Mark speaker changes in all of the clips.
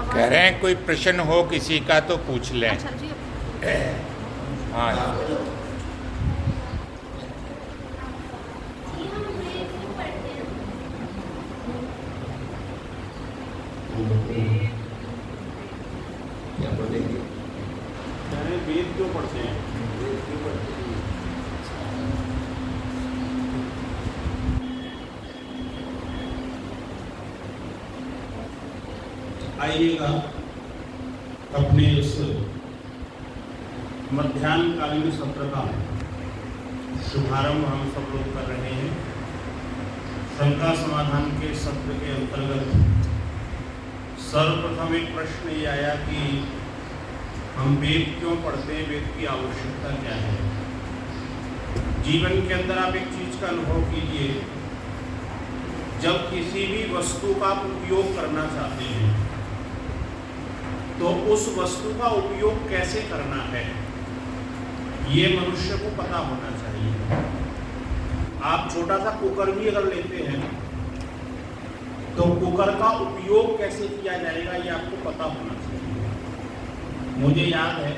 Speaker 1: कह रहे हैं कोई प्रश्न हो किसी का तो पूछ लें।
Speaker 2: अच्छा जी।
Speaker 1: हाँ
Speaker 3: वेद क्यों पढ़ते हैं? आइएगा अपने इस मध्याह्नकालीन सत्र का शुभारंभ हम सब लोग कर रहे हैं। शंका समाधान के सत्र के अंतर्गत सर्वप्रथम एक प्रश्न ये आया कि हम वेद क्यों पढ़ते हैं, वेद की आवश्यकता क्या है। जीवन के अंदर आप एक चीज का अनुभव कीजिए, जब किसी भी वस्तु का उपयोग करना चाहते हैं तो उस वस्तु का उपयोग कैसे करना है ये मनुष्य को पता होना चाहिए। आप छोटा सा कुकर भी अगर लेते हैं तो कुकर का उपयोग कैसे किया जाएगा ये आपको पता होना चाहिए। मुझे याद है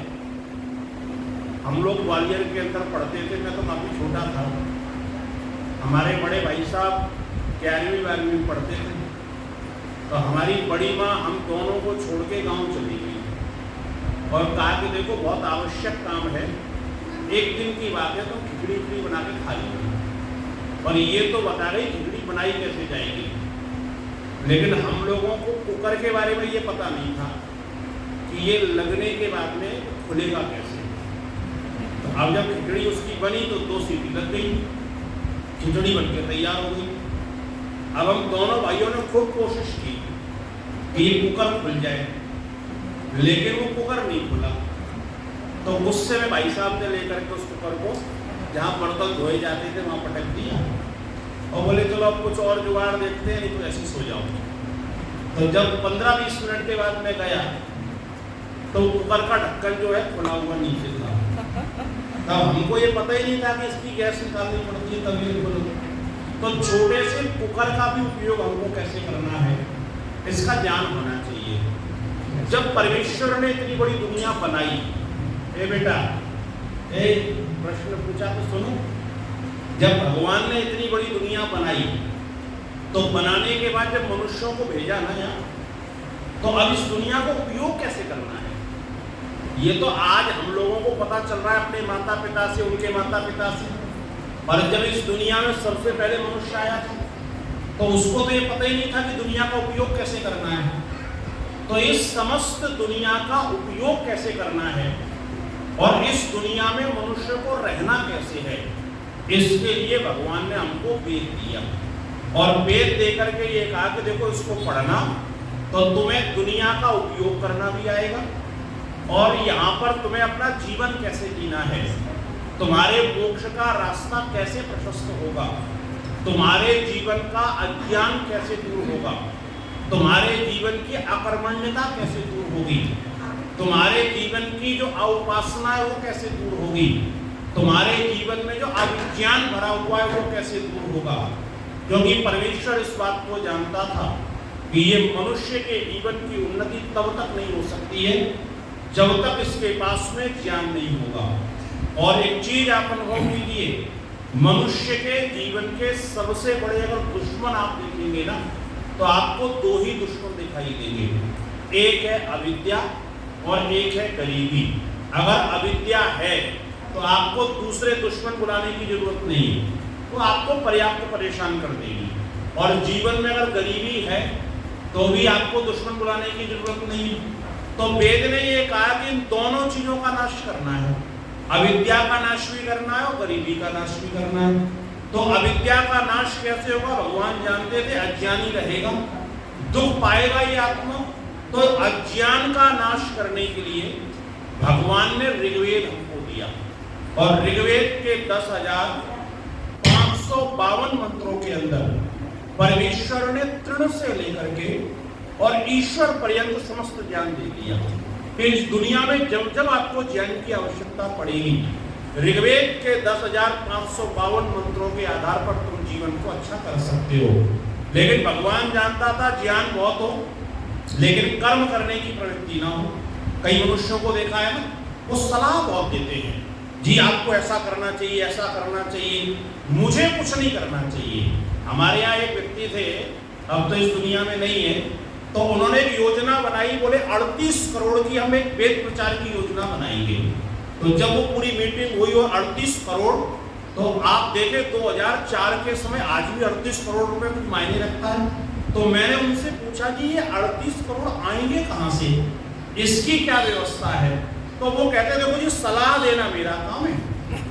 Speaker 3: हम लोग ग्वालियर के अंदर पढ़ते थे, मैं तो काफ़ी छोटा था। हमारे बड़े भाई साहब 11वीं 12वीं में पढ़ते थे, तो हमारी बड़ी माँ हम दोनों को छोड़ के गाँव चली गई और कहा कि देखो बहुत आवश्यक काम है, एक दिन की बात है, तो खिचड़ी बना के खा लीजिए। और ये तो बता रही खिचड़ी बनाई कैसे जाएगी, लेकिन हम लोगों को कुकर के बारे में ये पता नहीं था कि ये लगने के बाद में खुलेगा कैसे। तो अब जब खिचड़ी उसकी बनी तो 2 सीटी लग गई, खिचड़ी बनके तैयार हो गई। अब हम दोनों भाइयों ने खूब कोशिश की कि ये कुकर खुल जाए, लेकिन वो कुकर नहीं खुला। तो गुस्से में भाई साहब ने लेकर के उस कुकर को जहाँ बर्तन धोए जाते थे वहाँ पटक दिया और बोले चलो अब कुछ और जुगाड़ देखते हैं, नहीं तो ऐसे सो जाओ। तो जब 15-20 मिनट के बाद मैं गया तो कुकर का ढक्कन जो है खुला हुआ नीचे था। तब हमको ये पता ही नहीं था कि इसकी गैस निकालनी पड़ती है तभी खोलो। तो छोटे से कुकर का भी उपयोग हमको कैसे करना है इसका ज्ञान होना चाहिए। जब परमेश्वर ने इतनी बड़ी दुनिया बनाई, ए बेटा ए प्रश्न पूछा तो सुनो, जब भगवान ने इतनी बड़ी दुनिया बनाई तो बनाने के बाद जब मनुष्यों को भेजा ना यहाँ, तो अब इस दुनिया को उपयोग कैसे करना है ये तो आज हम लोगों को पता चल रहा है अपने माता पिता से, उनके माता पिता से। और जब इस दुनिया में सबसे पहले मनुष्य आया था तो उसको तो ये पता ही नहीं था कि दुनिया का उपयोग कैसे करना है। तो इस समस्त दुनिया का उपयोग कैसे करना है और इस दुनिया में मनुष्य को रहना कैसे है, इसके लिए भगवान ने हमको वेद दिया। और वेद देकर के ये कहा कि देखो इसको पढ़ना तो तुम्हें दुनिया का उपयोग करना भी आएगा और यहाँ पर तुम्हें अपना जीवन कैसे जीना है, तुम्हारे मोक्ष का रास्ता कैसे प्रशस्त होगा, तुम्हारे जीवन का अज्ञान कैसे दूर होगा, तुम्हारे जीवन की अकर्मण्यता कैसे दूर होगी, तुम्हारे जीवन की जो अउपासना है वो कैसे दूर होगी, तुम्हारे जीवन में जो अविज्ञान भरा हुआ है वो कैसे दूर होगा। क्योंकि परमेश्वर इस बात को जानता था कि ये मनुष्य के जीवन की उन्नति तब तक नहीं हो सकती है जब तक इसके पास में ज्ञान नहीं होगा। और एक चीज आप अनुभव कीजिए, मनुष्य के जीवन के सबसे बड़े अगर दुश्मन आप देखेंगे ना तो आपको 2 ही दुश्मन दिखाई देंगे, एक है अविद्या और एक है गरीबी। अगर अविद्या है तो आपको दूसरे दुश्मन बुलाने की जरूरत नहीं है, वो आपको पर्याप्त परेशान कर देगी। और जीवन में अगर गरीबी है तो भी आपको दुश्मन बुलाने की जरूरत नहीं है। तो वेद ने ये कहा कि इन दोनों चीजों का नाश करना है, अविद्या का नाश भी करना है और गरीबी का नाश भी करना है। तो अविद्या का नाश कैसे होगा, भगवान जानते थे अज्ञानी रहेगा, दुख पाएगा ये आत्मा। तो अज्ञान का नाश करने के लिए भगवान ने ऋग्वेद हमको दिया और ऋग्वेद के 10,552 मंत्रों के अंदर परमेश्वर ने तृण से लेकर के और ईश्वर पर्यंत समस्त ज्ञान दे दिया। फिर इस दुनिया में जब जब आपको ज्ञान की आवश्यकता पड़ेगी ऋग्वेद के 10,552 मंत्रों के आधार पर तुम जीवन को अच्छा कर सकते हो। लेकिन भगवान जानता था ज्ञान बहुत हो लेकिन कर्म करने की प्रवृत्ति ना हो। कई मनुष्यों को देखा है ना, वो सलाह बहुत देते हैं, जी आपको ऐसा करना चाहिए, ऐसा करना चाहिए, मुझे कुछ नहीं करना चाहिए। हमारे यहाँ एक व्यक्ति थे, अब तो इस दुनिया में नहीं है, तो उन्होंने एक योजना बनाई, बोले 38 करोड़ की हम एक वेद प्रचार की योजना बनाएंगे। तो जब वो पूरी मीटिंग हुई और 38 करोड़, तो आप देखें 2004 के समय आज भी 38 करोड़ रुपए कुछ मायने रखता है। तो मैंने उनसे पूछा कि ये 38 करोड़ आएंगे कहाँ से, इसकी क्या व्यवस्था है? तो वो कहते देखो जी, सलाह देना मेरा काम है,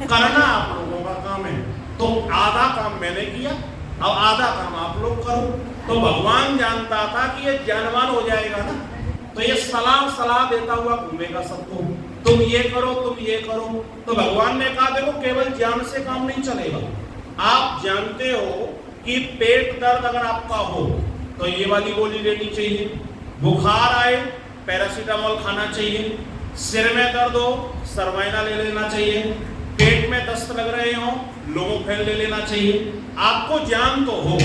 Speaker 3: करना आप लोगों का काम है। तो आधा काम मैंने किया, अब आधा काम आप लोग करो। तो भगवान जानता था कि ये ज्ञानवान हो जाएगा ना, तो ये सलाह देता हुआ घूमेगा सबको, तुम ये करो, तुम ये करो। तो भगवान ने कहा देखो, केवल ज्ञान से काम नहीं चलेगा। आप जानते हो कि पेट दर्द अगर आपका हो तो ये वाली गोली लेनी चाहिए, बुखार आए पैरासीटामोल खाना चाहिए, सिर में दर्द हो सरवाइना ले लेना चाहिए, पेट में दस्त लग रहे हो लोमोफेल ले लेना चाहिए। आपको ज्ञान तो हो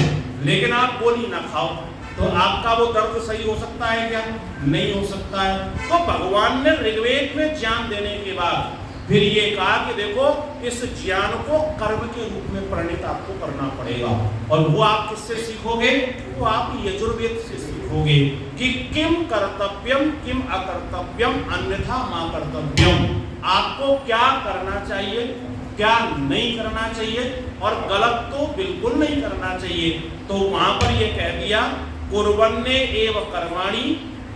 Speaker 3: लेकिन आप गोली ना खाओ, तो आपका वो दर्द सही हो सकता है क्या? नहीं हो सकता है। तो भगवान ने ऋग्वेद में ज्ञान देने के बाद फिर ये कहा कि देखो, इस ज्ञान को कर्म के रूप में परिणित आपको करना पड़ेगा। और वो आप किससे सीखोगे? वो आप यजुर्वेद से सीखोगे कि किम कर्तव्यम किम अकर्तव्यम अन्यथा मा कर्तव्यम। आपको क्या करना चाहिए, क्या नहीं करना चाहिए, और गलत तो बिल्कुल नहीं करना चाहिए। तो वहां पर ये कह दिया, कुर्वन्ने एव कर्माणि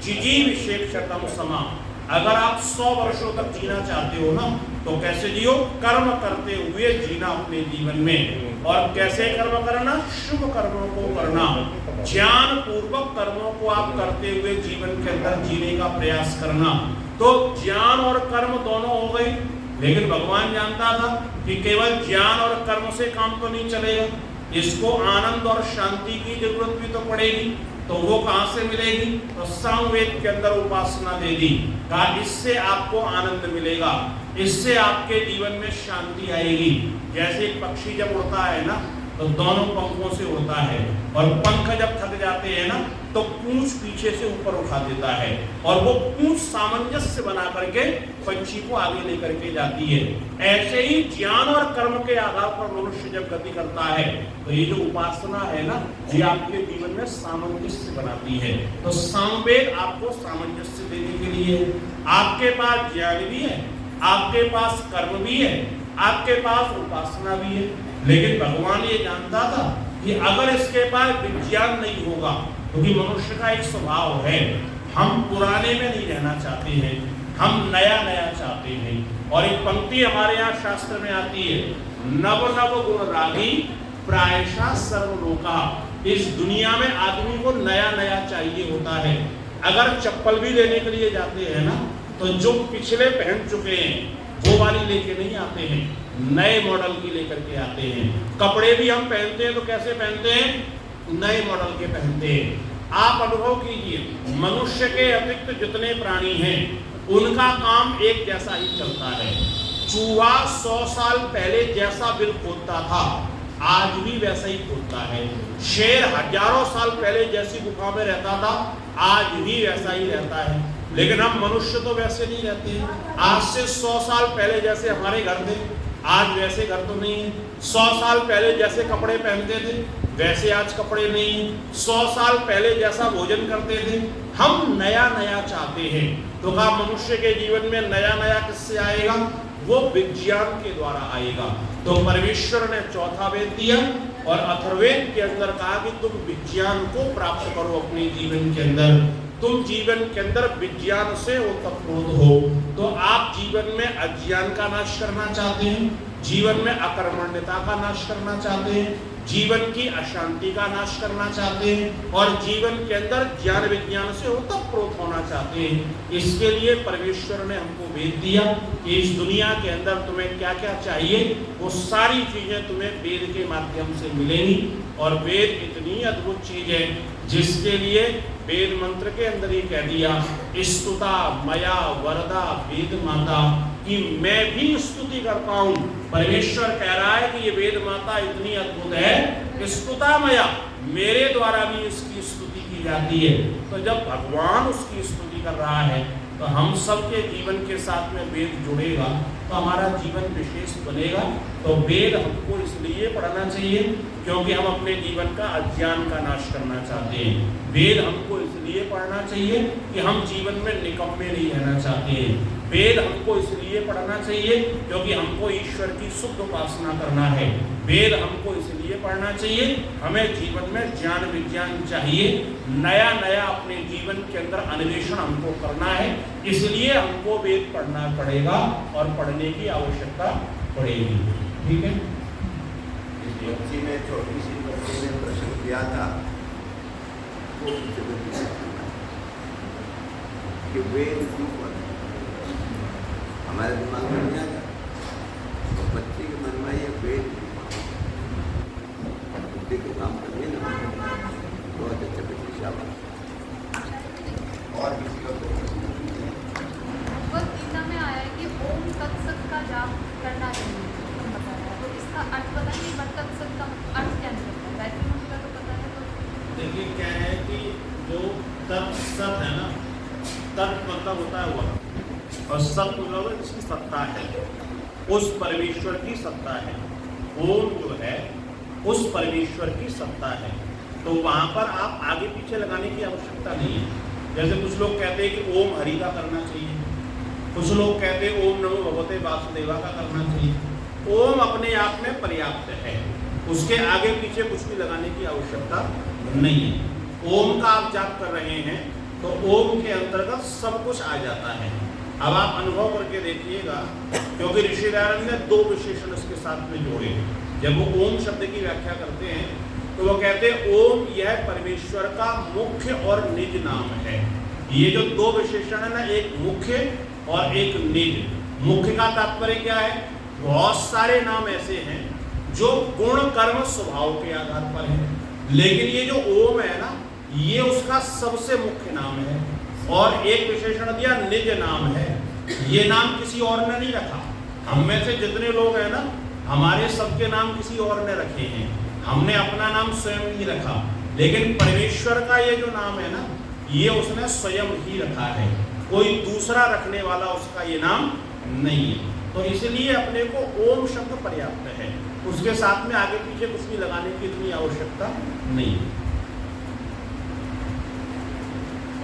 Speaker 3: जिजीविषेक्षतम समा। अगर आप 100 वर्षों तक जीना चाहते हो ना, तो कैसे जियो? कर्म करते हुए जीना अपने जीवन में। और कैसे कर्म करना? शुभ कर्मों को करना, ज्ञान पूर्वक कर्मों को आप करते हुए जीवन के अंदर जीने का प्रयास करना। तो ज्ञान और कर्म दोनों हो गए। लेकिन भगवान जानता था कि केवल ज्ञान और कर्म से काम तो नहीं चलेगा, इसको आनंद और शांति की जरूरत भी तो पड़ेगी। तो वो कहां से मिलेगी? तो सामवेद के अंदर उपासना दे दी, कहा इससे आपको आनंद मिलेगा, इससे आपके जीवन में शांति आएगी। जैसे एक पक्षी जब उड़ता है ना, तो दोनों पंखों से उड़ता है, और पंख जब थक जाते हैं ना, तो पूंछ पीछे से ऊपर उठा देता है, और वो पूंछ सामंजस्य बना करके पंछी को आगे लेकर के जाती है। ऐसे ही ज्ञान और कर्म के आधार पर मनुष्य जब गति करता है, तो ये जो उपासना है ना, ये आपके जीवन में सामंजस्य बनाती है। तो सामवेद आपको सामंजस्य देने के लिए, आपके पास ज्ञान भी है, आपके पास कर्म भी है, आपके पास उपासना भी है। लेकिन भगवान ये जानता था कि अगर इसके पास विज्ञान नहीं होगा, क्योंकि मनुष्य का एक स्वभाव है, हम पुराने में नहीं रहना चाहते हैं, हम नया नया चाहते हैं। और एक पंक्ति हमारे यहाँ शास्त्र में आती है, नव नव गुण रागी प्रायशः सर्वलोका। इस दुनिया में आदमी को नया नया चाहिए होता है। अगर चप्पल भी लेने के लिए जाते हैं ना, तो जो पिछले पहन चुके हैं वो वाली लेके नहीं आते हैं, नए मॉडल की लेकर के आते हैं। कपड़े भी हम पहनते हैं तो कैसे पहनते हैं? नए मॉडल के पहनते हैं। आप अनुभव कीजिए, मनुष्य के अतिरिक्त जितने प्राणी हैं उनका काम एक जैसा ही चलता है। चूहा 100 साल पहले जैसा बिल खोदता था, आज भी वैसा ही खोदता है। शेर हजारों साल पहले जैसी गुफा में रहता था, आज भी वैसा ही रहता है। लेकिन हम मनुष्य तो वैसे नहीं रहते हैं। आज से 100 साल पहले जैसे हमारे घर थे, आज वैसे घर तो नहीं है। 100 साल पहले जैसे कपड़े पहनते थे, वैसे आज कपड़े नहीं हैं। 100 साल पहले जैसा भोजन करते थे, हम नया नया चाहते हैं। तो कहा मनुष्य के जीवन में नया नया किससे आएगा? वो विज्ञान के द्वारा आएगा। तो परमेश्वर ने चौथा वेद दिया और अथर्ववेद के अंदर कहा कि तुम विज्ञान को प्राप्त करो अपने जीवन के अंदर। तुम जीवन के अंदर विज्ञान से ओतप्रोत हो। तो आप जीवन में अज्ञान का नाश करना चाहते हैं, जीवन में अकर्मण्यता का नाश करना चाहते हैं, जीवन की अशांति का नाश करना चाहते हैं, और जीवन के अंदर ज्ञान विज्ञान से ओतप्रोत होना चाहते हैं। इसके लिए परमेश्वर ने हमको वेद दिया कि इस दुनिया के अंदर तुम्हें क्या क्या चाहिए, वो सारी चीजें तुम्हें वेद के माध्यम से मिलेंगी। और वेद इतनी अद्भुत चीज है जिसके लिए वेद मंत्र के अंदर ही कह दिया, स्तुता मया वरदा वेद माता, कि मैं भी स्तुति करता हूं। परमेश्वर कह रहा है कि ये वेद माता इतनी अद्भुत है, स्तुता मया, मेरे द्वारा भी इसकी स्तुति की जाती है। तो जब भगवान उसकी स्तुति कर रहा है तो हम सबके जीवन के साथ में वेद जुड़ेगा तो हमारा जीवन विशेष बनेगा। तो वेद हमको इसलिए पढ़ना चाहिए क्योंकि हम अपने जीवन का अज्ञान का नाश करना चाहते हैं। वेद हमको इसलिए पढ़ना चाहिए कि हम जीवन में निकम्मे नहीं रहना चाहते हैं। वेद हमको इसलिए पढ़ना चाहिए क्योंकि हमको ईश्वर की शुद्ध उपासना करना है। वेद हमको इसलिए पढ़ना चाहिए, हमें जीवन में ज्ञान विज्ञान चाहिए, नया नया अपने जीवन के अंदर अन्वेषण हमको करना है, इसलिए हमको वेद पढ़ना पड़ेगा और पढ़ने की आवश्यकता पड़ेगी। ठीक है।
Speaker 2: इस बच्ची ने छोटी सी बच्ची ने प्रश्न किया था कि वेद क्यों पढ़े, हमारे दिमाग में नहीं आया, तो बच्चे के मन में ये वेद बुद्धि को काम करने ना बहुत अच्छे बच्चे शाबाश। और किसी का
Speaker 4: भगवद गीता में आया है कि ओम तत्सत का जाप करना चाहिए, बताया। तो इसका अर्थ पता नहीं, बट तत्सत का अर्थ क्या निकलता है? वैसे मुझे तो पता है। तो
Speaker 3: देखिए क्या है कि जो तत्सत है ना, तत् मतलब होता है वह, और सत मतलब जिसकी सत्ता है, उस परमेश्वर की सत्ता है। ओम जो है उस परमेश्वर की सत्ता है। तो वहाँ पर आप आगे पीछे लगाने की आवश्यकता नहीं है। जैसे कुछ लोग कहते हैं कि ओम हरि का करना चाहिए, कुछ लोग कहते हैं ओम नमो भगवते वासुदेवा का करना चाहिए। ओम अपने आप में पर्याप्त है, उसके आगे पीछे कुछ भी लगाने की आवश्यकता नहीं है। ओम का आप जाप कर रहे हैं तो ओम के अंतर्गत सब कुछ आ जाता है। अब आप अनुभव करके देखिएगा, क्योंकि ऋषि दयानंद ने दो विशेषण इसके साथ में जोड़े। जब वो ओम शब्द की व्याख्या करते हैं तो वो कहते हैं ओम यह परमेश्वर का मुख्य और निज नाम है। ये जो दो विशेषण है ना, एक मुख्य और एक निज। मुख्य का तात्पर्य क्या है? बहुत सारे नाम ऐसे हैं जो गुण कर्म स्वभाव के आधार पर है, लेकिन ये जो ओम है ना, ये उसका सबसे मुख्य नाम है। और एक विशेषण दिया निज नाम है, ये नाम किसी और ने नहीं रखा। हम में से जितने लोग हैं ना, हमारे सबके नाम किसी और ने रखे हैं, हमने अपना नाम स्वयं नहीं रखा। लेकिन परमेश्वर का ये जो नाम है ना, ये उसने स्वयं ही रखा है, कोई दूसरा रखने वाला उसका ये नाम नहीं है। तो इसलिए अपने को ओम शब्द पर्याप्त है, उसके साथ में आगे पीछे कुछ भी लगाने की इतनी आवश्यकता नहीं है।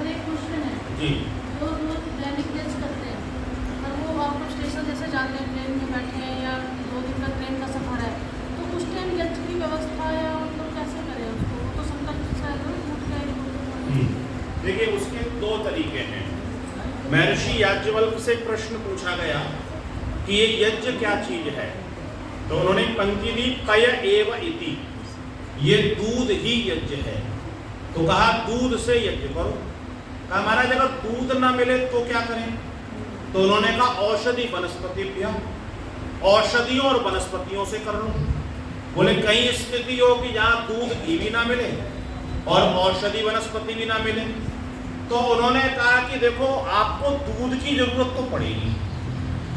Speaker 4: एक क्वेश्चन है
Speaker 3: जी,
Speaker 4: जो लोग दैनिक टेस्ट करते हैं, और वो आपको स्टेशन जैसे जाते हैं, ट्रेन में बैठे हैं या 2 दिन का ट्रेन का सफर है, तो उस टाइम यज्ञ की व्यवस्था या उनको कैसे करें उसको? वो तो संकल्प शायद
Speaker 3: देखिए उसके दो तरीके हैं। महर्षि याज्ञवल्क्य से प्रश्न पूछा गया कि ये यज्ञ क्या चीज है, तो उन्होंने पंक्ति दी कय एव इति, ये दूध ही यज्ञ है। तो कहा दूध से यज्ञ करो। कहा महाराज अगर दूध ना मिले तो क्या करें? तो उन्होंने कहा औषधि वनस्पति, औषधियों और वनस्पतियों से कर लो। बोले कहीं स्थिति हो कि जहाँ दूध घी भी ना मिले और औषधि वनस्पति भी ना मिले, तो उन्होंने कहा कि देखो आपको दूध की जरूरत तो पड़ेगी।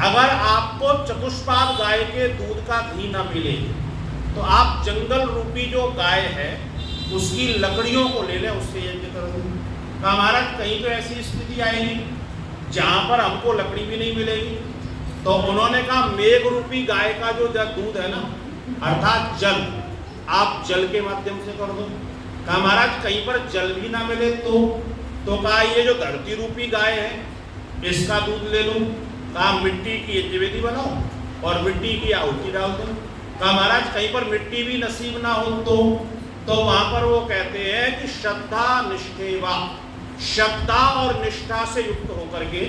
Speaker 3: अगर आपको चतुष्पाद गाय के दूध का घी ना मिले तो आप जंगल रूपी जो गाय है उसकी लकड़ियों को ले लें, उससे यज्ञ कर दो। कहा महाराज कहीं तो ऐसी स्थिति आएगी जहाँ पर हमको लकड़ी भी नहीं मिलेगी। तो उन्होंने कहा मेघ रूपी गाय का जो दूध है ना, अर्थात जल, आप जल के माध्यम से कर दो। कहा महाराज कहीं पर जल भी ना मिले तो कहा ये जो धरती रूपी गाय है इसका दूध ले लो। कहा मिट्टी की यज्ञवेदी बनाओ और मिट्टी की आहुति डाल दो। कहा महाराज कहीं पर मिट्टी भी नसीब ना हो तो वहां पर वो कहते हैं कि श्रद्धा निष्ठेवा, श्रद्धा और निष्ठा से युक्त होकर के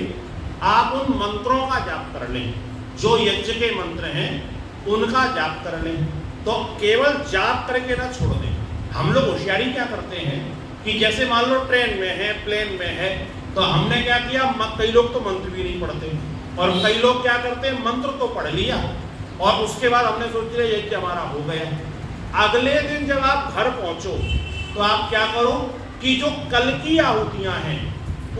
Speaker 3: आप उन मंत्रों का जाप कर लें, जो यज्ञ के मंत्र हैं उनका जाप कर लें। तो केवल जाप करके ना छोड़ दें। हम लोग होशियारी क्या करते हैं कि जैसे मान लो ट्रेन में है, प्लेन में है, तो हमने क्या किया, कई लोग तो मंत्र भी नहीं पढ़ते और कई लोग क्या करते हैं मंत्र तो पढ़ लिया और उसके बाद हमने सोच लिया यज्ञ हमारा हो गया। अगले दिन जब आप घर पहुंचो तो आप क्या करो कि जो कल की आहुतियां हैं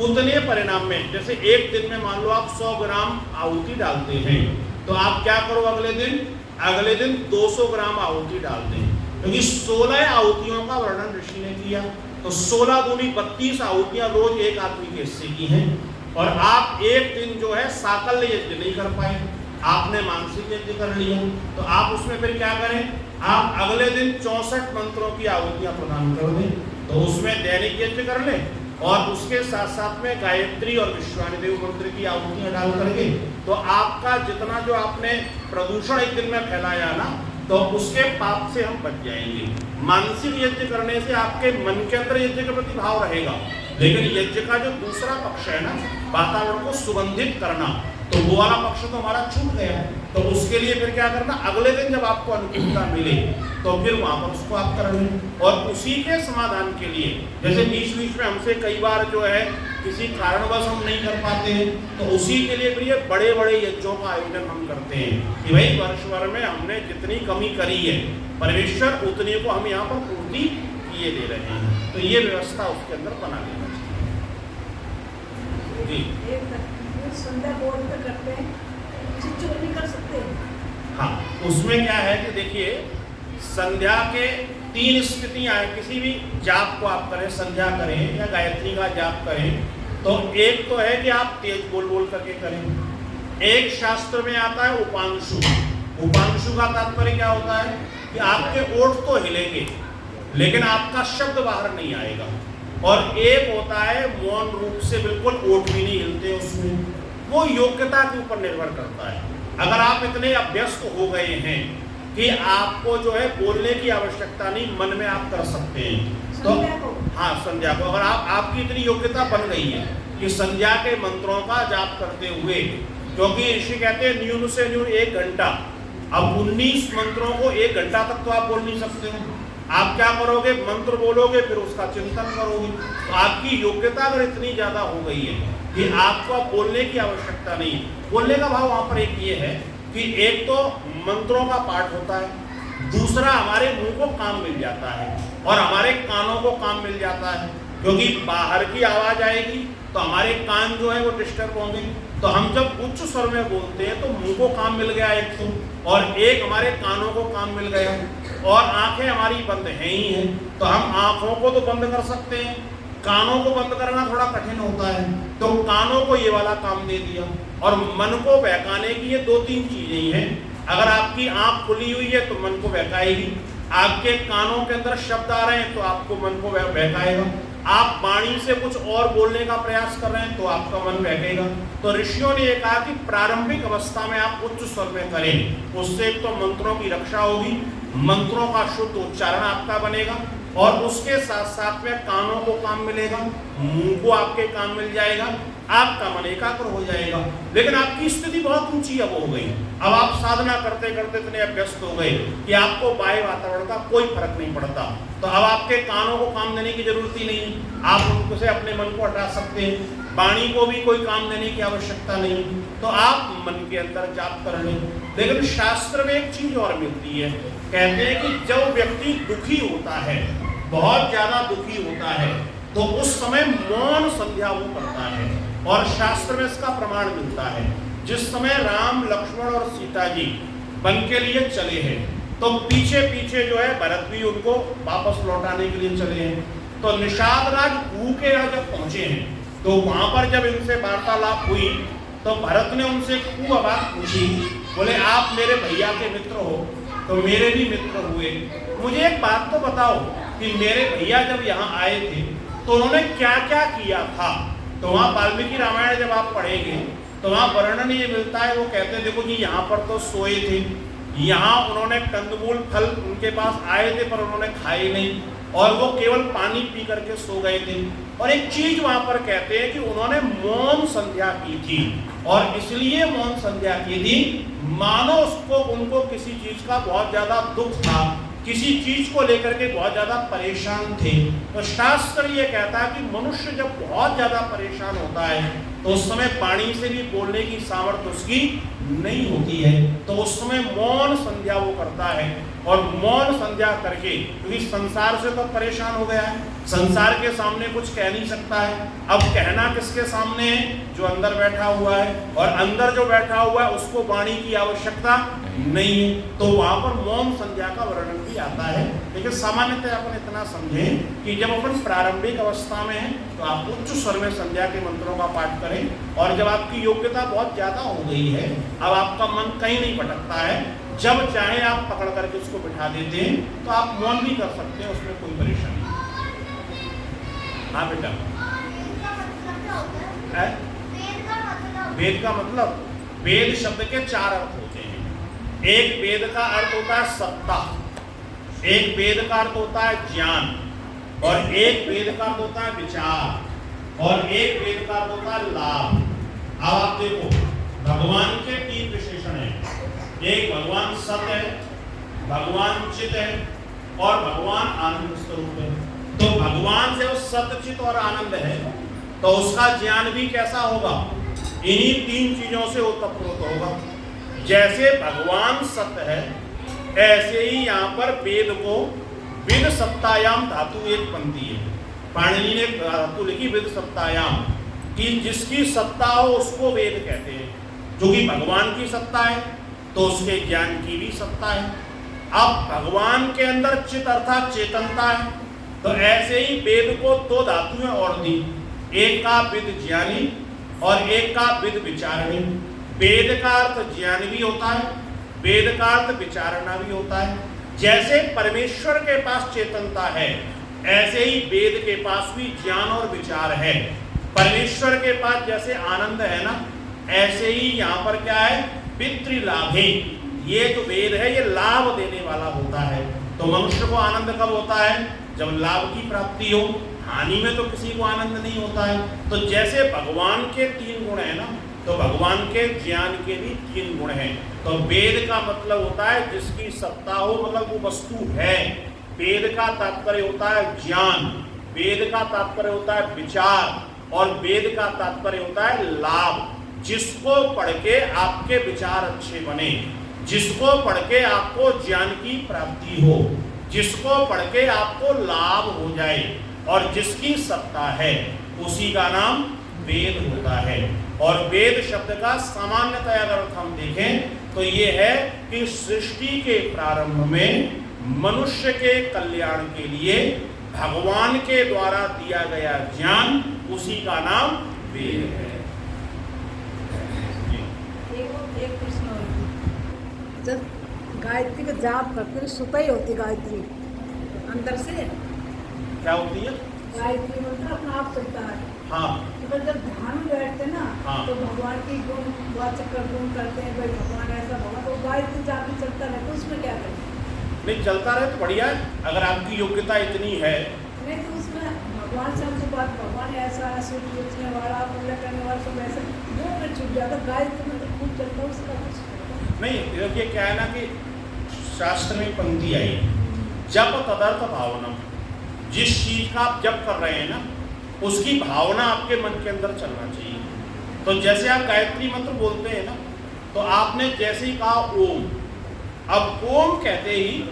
Speaker 3: उतने परिणाम में, जैसे एक दिन में मान लो आप 100 ग्राम आहुति डालते हैं, तो आप क्या करो अगले दिन 200 ग्राम आहुति डाल दें, क्योंकि 16 आहुतियों का वर्णन ऋषि ने किया। तो 16 दूनी 32 आहुतियां रोज एक आदमी के हिस्से की हैं। और आप एक दिन जो है साकल्य यज्ञ नहीं कर पाए, आपने मानसिक यज्ञ कर लिया, तो आप उसमें फिर क्या करें, आप अगले दिन 64 मंत्रों की आहुतियां प्रदान कर दें, तो उसमें दैनिक यज्ञ कर लें और उसके साथ साथ में गायत्री और विश्वानिदेव मंत्र की आहुतियां डाल करके, तो आपका जितना जो आपने प्रदूषण एक दिन में फैलाया ना, तो उसके पाप से हम बच जाएंगे। मानसिक यज्ञ करने से आपके मन के अंदर यज्ञ के प्रति भाव रहेगा, लेकिन यज्ञ का जो दूसरा पक्ष है ना, वातावरण को सुगंधित करना, तो वो वाला पक्ष तो हमारा छूट गया। तो उसके लिए फिर क्या करना, अगले दिन जब आपको अनुकूलता मिले तो फिर वहां पर उसको आप कर लें। और उसी के समाधान के लिए, जैसे बीच बीच में हमसे कई बार जो है किसी कारणवश हम नहीं कर पाते हैं, तो उसी के लिए फिर ये बड़े बड़े यज्ञों का आयोजन हम करते हैं कि भाई वर्ष भर में हमने जितनी कमी करी है, परमेश्वर उतनी को हम यहाँ पर पूर्ति किए दे रहे हैं। तो ये व्यवस्था उसके अंदर बना लेना चाहिए जी।
Speaker 5: संध्या बोर्ड पे करते हैं, चोरी कर सकते हैं।
Speaker 3: हाँ, उसमें क्या है कि देखिए, संध्या के 3 स्थितियां हैं। किसी भी जाप को आप करें, संध्या करें या गायत्री का जाप करें, तो एक तो है कि आप तेज बोल बोल करके करें। एक शास्त्र में आता है उपांशु। उपांशु का तात्पर्य क्या होता है कि आपके ओठ तो हिलेंगे लेकिन आपका शब्द बाहर नहीं आएगा। और एक होता है मौन रूप से, बिल्कुल ओठ भी नहीं हिलते उसमें। वो योग्यता के ऊपर निर्भर करता है। अगर आप इतने अभ्यस्त हो गए हैं कि आपको जो है बोलने की आवश्यकता नहीं, मन में आप कर सकते हैं, तो हाँ, संध्या को अगर आपकी इतनी योग्यता बन गई है कि संध्या के मंत्रों का जाप करते हुए, क्योंकि ऋषि कहते हैं न्यून से न्यून 1 घंटा। अब 19 मंत्रों को 1 घंटा तक तो आप बोल नहीं सकते हो। आप क्या करोगे, मंत्र बोलोगे, फिर उसका चिंतन करोगे। तो आपकी योग्यता अगर इतनी ज्यादा हो गई है कि आपको बोलने की आवश्यकता नहीं। बोलने का भाव वहां पर एक ये है कि एक तो मंत्रों का पाठ होता है, दूसरा हमारे मुंह को काम मिल जाता है और हमारे कानों को काम मिल जाता है, क्योंकि बाहर की आवाज आएगी तो हमारे कान जो है वो डिस्टर्ब होंगे। तो हम जब उच्च स्वर में बोलते हैं तो मुंह को काम मिल गया एक तो, और एक हमारे कानों को काम मिल गया, और आंखें हमारी बंद हैं ही हैं, तो हम आंखों को तो बंद कर सकते हैं, कानों को बंद करना थोड़ा कठिन होता है, तो कानों को ये वाला काम दे दिया। और मन को बहकाने की ये 2-3 चीजें ही हैं। अगर आपकी आंख खुली हुई है तो मन को बहकाएगी, आपके कानों के अंदर शब्द आ रहे हैं तो आपको मन को बहकाएगा, आप वाणी से कुछ और बोलने का प्रयास कर रहे हैं तो आपका मन बहकेगा। तो ऋषियों ने ये कहा कि प्रारंभिक अवस्था में आप उच्च स्वर में करें, उससे एक तो मंत्रों की रक्षा होगी, मंत्रों का शुद्ध उच्चारण आपका बनेगा, और उसके साथ साथ में कानों को काम मिलेगा, मुंह को आपके काम मिल जाएगा, आपका मन एकाग्र हो जाएगा। लेकिन आपकी स्थिति बहुत ऊंची अब हो गई, अब आप साधना करते करते इतने अभ्यस्त हो गए कि आपको बाह्य वातावरण का कोई फर्क नहीं पड़ता। तो अब आपके कानों को काम देने की जरूरत ही नहीं, आप उनको से अपने मन को हटा सकते हैं, वाणी को भी कोई काम देने की आवश्यकता नहीं, तो आप मन के अंदर जाप कर लें। लेकिन शास्त्र में एक चीज और मिलती है, कहते हैं कि जब व्यक्ति दुखी होता है, बहुत ज्यादा दुखी होता है, तो उस समय मौन संध्या वो करता है, और शास्त्र में इसका प्रमाण मिलता है। जिस समय राम, लक्ष्मण और सीता जी वन के लिए चले हैं, तो पीछे पीछे जो है भरत भी उनको वापस लौटाने के लिए चले हैं। तो निषाद राज कुहू के यहाँ जब पहुंचे हैं, तो वहां पर जब इनसे वार्तालाप हुई तो भरत ने उनसे खूब बात पूछी, बोले आप मेरे भैया के मित्र हो तो मेरे भी मित्र हुए, मुझे एक बात तो बताओ कि मेरे भैया जब यहाँ आए थे तो उन्होंने क्या क्या किया था। तो वहाँ वाल्मीकि रामायण जब आप पढ़ेंगे तो वहाँ वर्णन ये मिलता है, वो कहते हैं देखो जी यहाँ पर तो सोए थे, यहाँ उन्होंने कंदमूल फल उनके पास आए थे पर उन्होंने खाए नहीं, और वो केवल पानी पी करके सो गए थे। और एक चीज वहां पर कहते हैं कि उन्होंने मौन संध्या की थी, और इसलिए मौन संध्या की थी मानो उसको उनको किसी चीज का बहुत ज्यादा दुख था, किसी चीज को लेकर के बहुत ज्यादा परेशान थे। तो शास्त्र ये कहता है कि मनुष्य जब बहुत ज्यादा परेशान होता है तो उस समय वाणी से भी बोलने की सामर्थ्य उसकी नहीं होती है, तो उस समय मौन संध्या वो करता है। और मौन संध्या करके, क्योंकि संसार से तो परेशान हो गया है, संसार के सामने कुछ कह नहीं सकता है। अब कहना किसके सामने है? जो अंदर बैठा हुआ है, और अंदर जो बैठा हुआ है उसको वाणी की आवश्यकता नहीं है, तो वहां पर मौन संध्या का वर्णन भी आता है। लेकिन सामान्यतः अपन इतना समझें कि जब अपन प्रारंभिक अवस्था में हैं तो आप उच्च स्वर में संध्या के मंत्रों का पाठ करें, और जब आपकी योग्यता बहुत ज्यादा हो गई है, अब आपका मन कहीं नहीं भटकता है, जब चाहे आप पकड़ करके उसको बिठा देते हैं, तो आप मौन भी कर सकते हैं, उसमें कोई परेशानी नहीं। हाँ बेटा, वेद का मतलब, वेद शब्द के 4 अर्थ होते हैं। एक वेद का अर्थ होता है सत्ता, एक वेद का अर्थ होता है ज्ञान, और एक वेद का अर्थ होता है विचार, और एक वेद का अर्थ होता है लाभ। अब आप देखो, भगवान के 3 विशेषण हैं। एक भगवान सत्य है, भगवान चित है, और भगवान आनंद स्वरूप है। तो भगवान से वो सत्य, चित और आनंद है, तो उसका ज्ञान भी कैसा होगा? इन्हीं 3 चीजों से ओतप्रोत होगा। जैसे भगवान सत्य है, ऐसे ही यहाँ पर वेद को वेद सत्तायाम धातु एक बनती है। पाणिनि ने धातु लिखी वेद सत्तायाम, कि जिसकी सत्ता हो उसको वेद कहते हैं। जो कि भगवान की सत्ता है तो उसके ज्ञान की भी सत्ता है। अब भगवान के अंदर चित अर्थात चेतनता है, तो ऐसे ही वेद को 2 धातुएं और दी, एक का विद ज्ञानी और एक का विद विचारणी। वेद का अर्थ ज्ञान भी होता है, वेद का अर्थ विचारणा भी होता है। जैसे परमेश्वर के पास चेतनता है, ऐसे ही वेद के पास भी ज्ञान और विचार है। परमेश्वर के पास जैसे आनंद है ना, ऐसे ही यहाँ पर क्या है? पितृलाभे। ये जो वेद है ये लाभ देने वाला होता है। तो मनुष्य को आनंद कब होता है? जब लाभ की प्राप्ति हो। हानि में तो किसी को आनंद नहीं होता है। तो जैसे भगवान के 3 गुण है ना, तो भगवान के ज्ञान के भी 3 गुण हैं। तो वेद का मतलब होता है जिसकी सत्ता हो, मतलब वो वस्तु है। वेद का तात्पर्य होता है ज्ञान, वेद का तात्पर्य होता है विचार, और वेद का तात्पर्य होता है लाभ। जिसको पढ़ के आपके विचार अच्छे बने, जिसको पढ़ के आपको ज्ञान की प्राप्ति हो, जिसको पढ़ के आपको लाभ हो जाए, और जिसकी सत्ता है, उसी का नाम वेद होता है। और वेद शब्द का सामान्यतः अगर हम देखें तो ये है कि सृष्टि के प्रारंभ में मनुष्य के कल्याण के लिए भगवान के द्वारा दिया गया ज्ञान, उसी का नाम वेद है।
Speaker 5: एक प्रश्न और, जब गायत्री का जाप करते हैं, सुता ही होती गायत्री अंदर से,
Speaker 3: क्या होती है?
Speaker 5: गायत्री मंत्र अपना आप चलता है।
Speaker 3: हाँ।
Speaker 5: तो जब ध्यान में बैठते हैं ना,
Speaker 3: हाँ।
Speaker 5: तो भगवान की गुण वाचक गुण करते हैं, भाई भगवान ऐसा भगवान, तो गायत्री जाप भी चलता रहता है, उसमें क्या करें?
Speaker 3: नहीं, चलता रहे तो बढ़िया है, अगर आपकी योग्यता इतनी है।
Speaker 5: नहीं तो उसमें भगवान से हमसे बात, भगवान ऐसा है, सूर्य पूछने वाला, पूजा करने वाला, सब ऐसा, वो फिर छूट जाता। गायत्री मंत्र खूब चलता है, उसका कुछ
Speaker 3: नहीं, देखिए क्या है ना कि शास्त्र में पंक्ति आई, जप तदर्थ भावनम। जिस चीज का आप जप कर रहे हैं ना, उसकी भावना आपके मन के अंदर चलना चाहिए। तो जैसे आप गायत्री मंत्र बोलते हैं ना, तो आपने जैसे ही कहा ओम, अब ओम कहते ही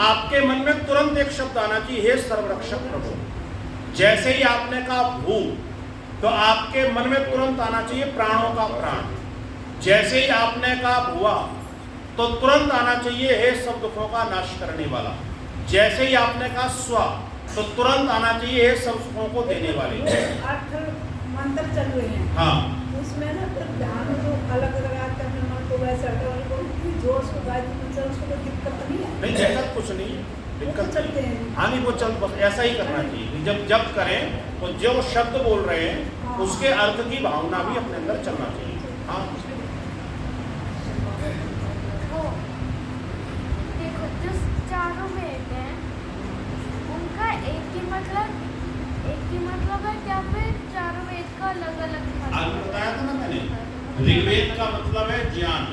Speaker 3: आपके मन में तुरंत एक शब्द आना चाहिए, हे सर्वरक्षक प्रभु। जैसे ही आपने कहा भू, तो आपके मन में तुरंत आना चाहिए प्राणों का प्राण। जैसे ही आपने कहा भुआ, तो तुरंत आना चाहिए हे सब दुखों का नाश करने वाला। जैसे ही आपने कहा स्व, तो तुरंत आना चाहिए हे सब सुखों को देने वाले।
Speaker 5: 8 मंत्र चल रहे हैं,
Speaker 3: हाँ,
Speaker 5: उसमें ना फिर ध्यान जो अलग लगाते हैं अपने मन को, वैसे हटाने जोर से गायत्री मंत्र, उसको कोई दिक्कत नहीं है।
Speaker 3: नहीं दिक्कत कुछ नहीं है, दिक्कत
Speaker 5: चलते हैं।
Speaker 3: हाँ नहीं, वो चल, बस ऐसा ही करना चाहिए। जब जब करें तो जो शब्द बोल रहे हैं उसके अर्थ की भावना भी अपने अंदर चलना चाहिए। हाँ,
Speaker 6: देखो जो 4 वेद हैं उनका एक ही मतलब है क्या, फिर 4 वेद का अलग अलग
Speaker 3: आगे बताया था ना मैंने, ऋग्वेद का मतलब है ज्ञान,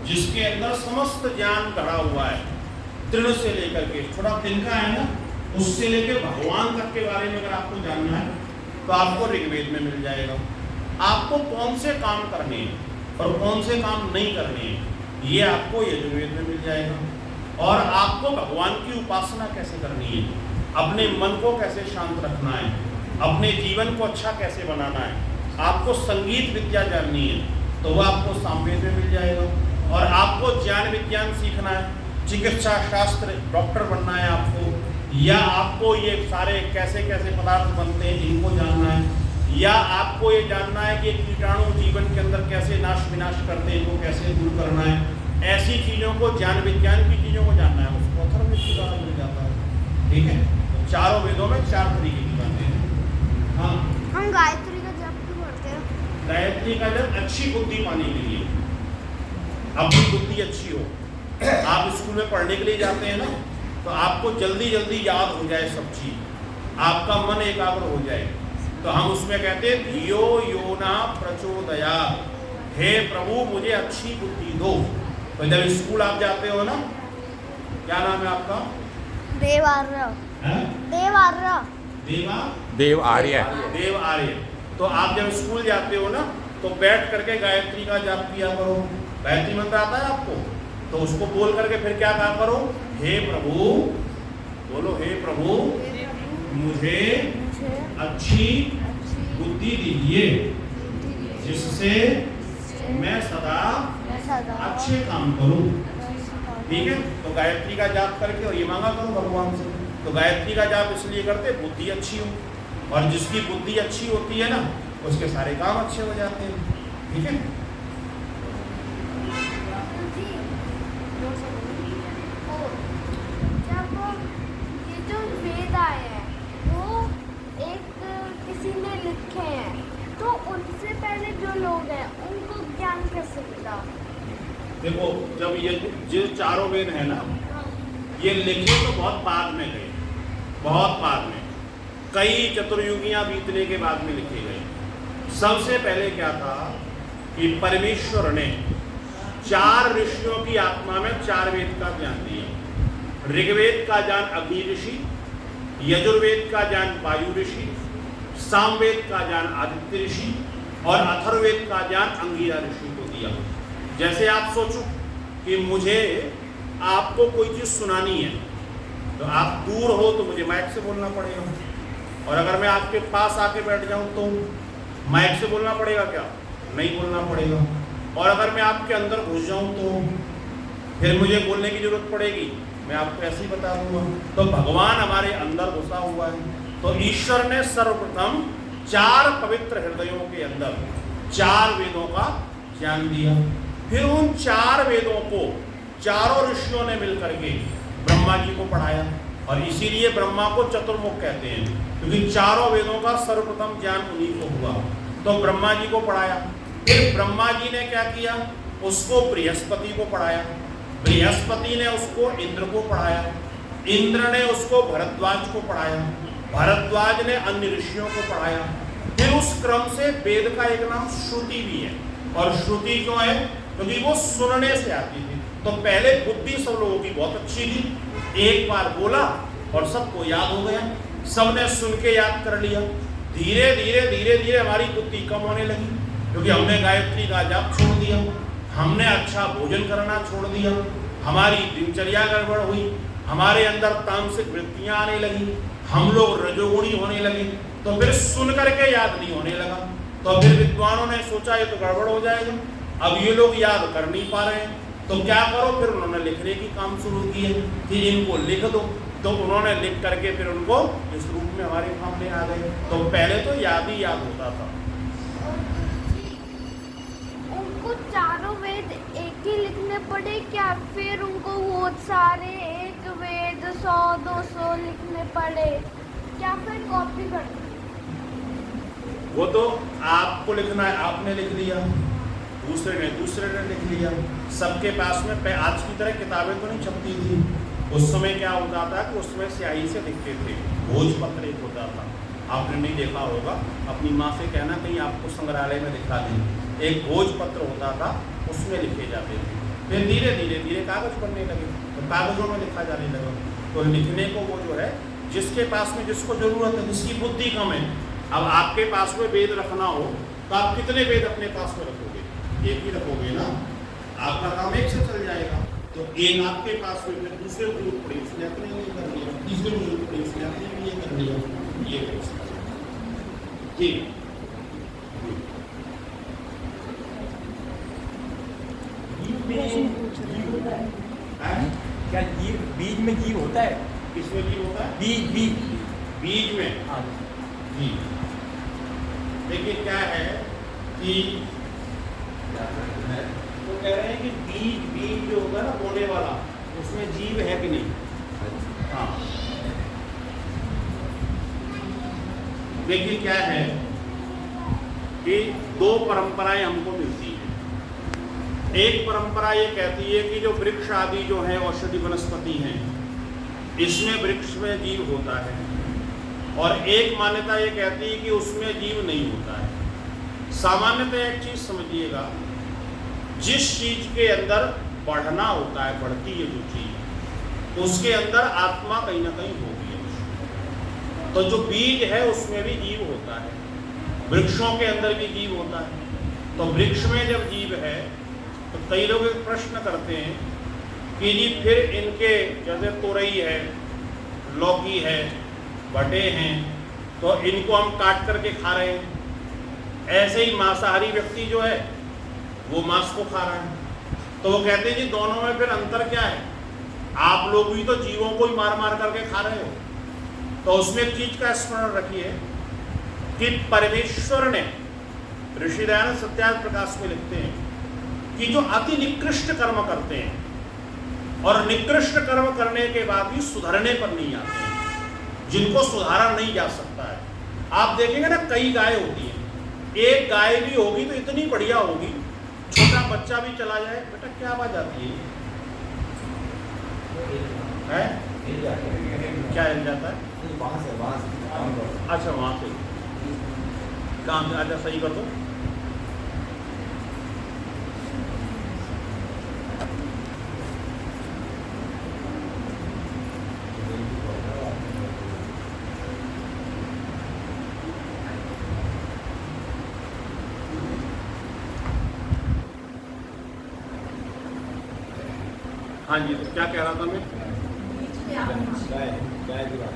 Speaker 3: जिसके अंदर समस्त ज्ञान भरा हुआ है, तृण से लेकर के, थोड़ा तिनका है ना, उससे लेकर भगवान तक के बारे में अगर आपको जानना है तो आपको ऋग्वेद में मिल जाएगा। आपको कौन से काम करने हैं, और कौन से काम नहीं करने हैं, ये आपको यजुर्वेद में मिल जाएगा। और आपको भगवान की उपासना कैसे करनी है, अपने मन को कैसे शांत रखना है, अपने जीवन को अच्छा कैसे बनाना है, आपको संगीत विद्या जाननी है तो वह आपको सामवेद में मिल जाएगा। और आपको ज्ञान विज्ञान सीखना है, चिकित्सा शास्त्र, डॉक्टर बनना है आपको, या आपको ये सारे कैसे कैसे पदार्थ बनते हैं इनको जानना है, या आपको ये जानना है कि कीटाणु जीवन के अंदर कैसे नाश विनाश करते हैं, इनको कैसे दूर करना है, ऐसी चीज़ों को, ज्ञान विज्ञान की चीज़ों को जानना है, उसको अथर्ववेद के द्वारा मिल जाता है। ठीक है, तो चारों वेदों में 4 तरीके की बातें हैं। हाँ,
Speaker 6: हम गायत्री का जप क्यों करते हैं?
Speaker 3: गायत्री का जप अच्छी बुद्धि पाने के लिए, अपनी बुद्धि अच्छी हो। आप स्कूल में पढ़ने के लिए जाते हैं ना, तो आपको जल्दी जल्दी याद हो जाए सब चीज़, आपका मन एकाग्र हो जाए, तो हम उसमें कहते हैं धियो यो न प्रचोदयात्, हे प्रभु मुझे अच्छी बुद्धि दो। तो जब स्कूल आप जाते हो ना, क्या नाम है आपका?
Speaker 6: देवार्य।
Speaker 3: हैं?
Speaker 6: देवार्य।
Speaker 1: देव आर्य।
Speaker 3: देव आर्य। तो आप जब स्कूल जाते हो ना, तो बैठ करके गायत्री का जाप किया करो। गायत्री मंत्र आता है आपको, तो उसको बोल करके फिर क्या कहा करो, हे प्रभु, बोलो हे प्रभु मुझे अच्छी बुद्धि दीजिए जिससे मैं सदा अच्छे काम करूं। ठीक है, तो गायत्री का जाप करके और ये मांगा करो भगवान से। तो गायत्री का जाप इसलिए करते बुद्धि अच्छी हो, और जिसकी बुद्धि अच्छी होती है ना, उसके सारे काम अच्छे हो जाते हैं। ठीक है,
Speaker 6: जब ये जो वेद आए हैं वो एक किसी ने लिखे हैं, तो उनसे पहले जो लोग हैं उनको ज्ञान कैसे मिला?
Speaker 3: देखो जब ये जो चारों वेद है ना, ये लिखे तो बहुत बाद में गए, बहुत बाद में, कई चतुर्युगियां बीतने के बाद में लिखे गए। सबसे पहले क्या था कि परमेश्वर ने 4 ऋषियों की आत्मा में 4 वेद का ज्ञान दिया। ऋग्वेद का ज्ञान अग्नि ऋषि, यजुर्वेद का ज्ञान वायु ऋषि, सामवेद का ज्ञान आदित्य ऋषि, और अथर्ववेद का ज्ञान अंगिरा ऋषि को दिया। जैसे आप सोचो कि मुझे आपको कोई चीज़ सुनानी है, तो आप दूर हो तो मुझे माइक से बोलना पड़ेगा, और अगर मैं आपके पास आके बैठ जाऊं तो माइक से बोलना पड़ेगा क्या? नहीं बोलना पड़ेगा। और अगर मैं आपके अंदर घुस जाऊं तो फिर मुझे बोलने की जरूरत पड़ेगी, मैं आपको ऐसे ही बता दूंगा। तो भगवान हमारे अंदर घुसा हुआ है, तो ईश्वर ने सर्वप्रथम 4 पवित्र हृदयों के अंदर 4 वेदों का ज्ञान दिया। फिर उन 4 वेदों को चारों ऋषियों ने मिलकर के ब्रह्मा जी को पढ़ाया, और इसीलिए ब्रह्मा को चतुर्मुख कहते हैं, क्योंकि चारों वेदों का सर्वप्रथम ज्ञान उन्हीं को हुआ। तो ब्रह्मा जी को पढ़ाया, फिर ब्रह्मा जी ने क्या किया, उसको बृहस्पति को पढ़ाया, बृहस्पति ने उसको इंद्र को पढ़ाया, इंद्र ने उसको भरद्वाज को पढ़ाया, भरद्वाज ने अन्य ऋषियों को पढ़ाया। फिर उस क्रम से वेद का एक नाम श्रुति भी है, और श्रुति क्यों है? क्योंकि वो सुनने से आती थी। तो पहले बुद्धि सब लोगों की बहुत अच्छी थी, एक बार बोला और सबको याद हो गया, सबने सुन के याद कर लिया। धीरे धीरे धीरे धीरे हमारी बुद्धि कम होने लगी, क्योंकि हमने गायत्री का जाप छोड़ दिया, हमने अच्छा भोजन करना छोड़ दिया, हमारी दिनचर्या गड़बड़ हुई, हमारे अंदर तामसिक वृत्तियां आने लगी, हम लोग रजोगुणी होने लगे, तो फिर सुन करके याद नहीं होने लगा। तो फिर विद्वानों ने सोचा ये तो गड़बड़ हो जाएगा, अब ये लोग याद कर नहीं पा रहे हैं, तो क्या करो, फिर उन्होंने लिखने की काम शुरू किए कि इनको लिख दो। तो उन्होंने लिख करके फिर उनको इस रूप में हमारे सामने आ गए। तो पहले तो याद ही याद होता था।
Speaker 6: उनको चारों वेद एक ही लिखने पड़े क्या? फिर उनको वो सारे एक वेद 100-200 लिखने पड़े क्या? फिर कॉपी कर?
Speaker 3: वो तो आपको लिखना है, आपने लिख लिया, दूसरे ने लिख लिया, सबके पास में आज की तरह किताबें तो नहीं छपती थी। उस समय क्या होता था कि उस समय स्याही से लिखते थे, भोजपत्र एक होता था, आपने नहीं देखा होगा, अपनी माँ से कहना कहीं आपको संग्रहालय में दिखा दें। एक भोजपत्र होता था, उसमें लिखे जाते थे। फिर धीरे धीरे धीरे कागज बनने लगे, तो कागजों में लिखा जाने लगा। तो लिखने को वो जो है, जिसके पास में जिसको जरूरत है, जिसकी बुद्धि कम है, अब आपके पास में वेद रखना हो तो आप कितने वेद अपने पास में रखोगे? एक ही रखोगे ना, आपका काम एक से चल जाएगा। तो एक आपके पास में, फिर दूसरे को जरूरत पड़ी उसने अपने लिए कर लिया, तीसरे को जरूरत पड़ी उसने अपने लिए कर लिया, ये ठीक।
Speaker 7: क्या जीव, बीज में जीव होता है?
Speaker 3: किसमें जीव होता है? बीज में।
Speaker 7: हाँ
Speaker 3: जी, देखिए क्या है कि तो कह रहे हैं कि बीज जो होगा ना बोने वाला, उसमें जीव है कि नहीं? हाँ, देखिए क्या है कि दो परंपराएं हमको मिलती हैं। एक परंपरा ये कहती है कि जो वृक्ष आदि जो है औषधि वनस्पति हैं, इसमें वृक्ष में जीव होता है, और एक मान्यता ये कहती है कि उसमें जीव नहीं होता है। सामान्यतः एक चीज समझिएगा, जिस चीज के अंदर बढ़ना होता है, बढ़ती है जो चीज, उसके अंदर आत्मा कहीं ना कहीं होगी। तो जो बीज है उसमें भी जीव होता है, वृक्षों के अंदर भी जीव होता है। तो वृक्ष में जब जीव है तो कई लोग एक प्रश्न करते हैं कि जी फिर इनके जैसे तोरई है, लौकी है, भटे हैं, तो इनको हम काट करके खा रहे हैं, ऐसे ही मांसाहारी व्यक्ति जो है वो मांस को खा रहा है। तो वो कहते हैं जी दोनों में फिर अंतर क्या है? आप लोग भी तो जीवों को ही मार मार करके खा रहे हो। तो उसमें एक चीज का स्मरण रखिए कि परमेश्वर ने, ऋषि दयानंद सत्यार्थ प्रकाश में लिखते हैं कि जो अति निकृष्ट कर्म करते हैं और निकृष्ट कर्म करने के बाद भी सुधरने पर नहीं आते हैं, जिनको सुधारा नहीं जा सकता है। आप देखेंगे ना, कई गाय होती हैं, एक गाय भी होगी तो इतनी बढ़िया होगी, छोटा बच्चा भी चला जाए, बेटा क्या आवाज आती है? क्या हिल जाता है? अच्छा वहां से काम, अच्छा सही कर दो। हाँ जी, तो क्या कह रहा था मैं?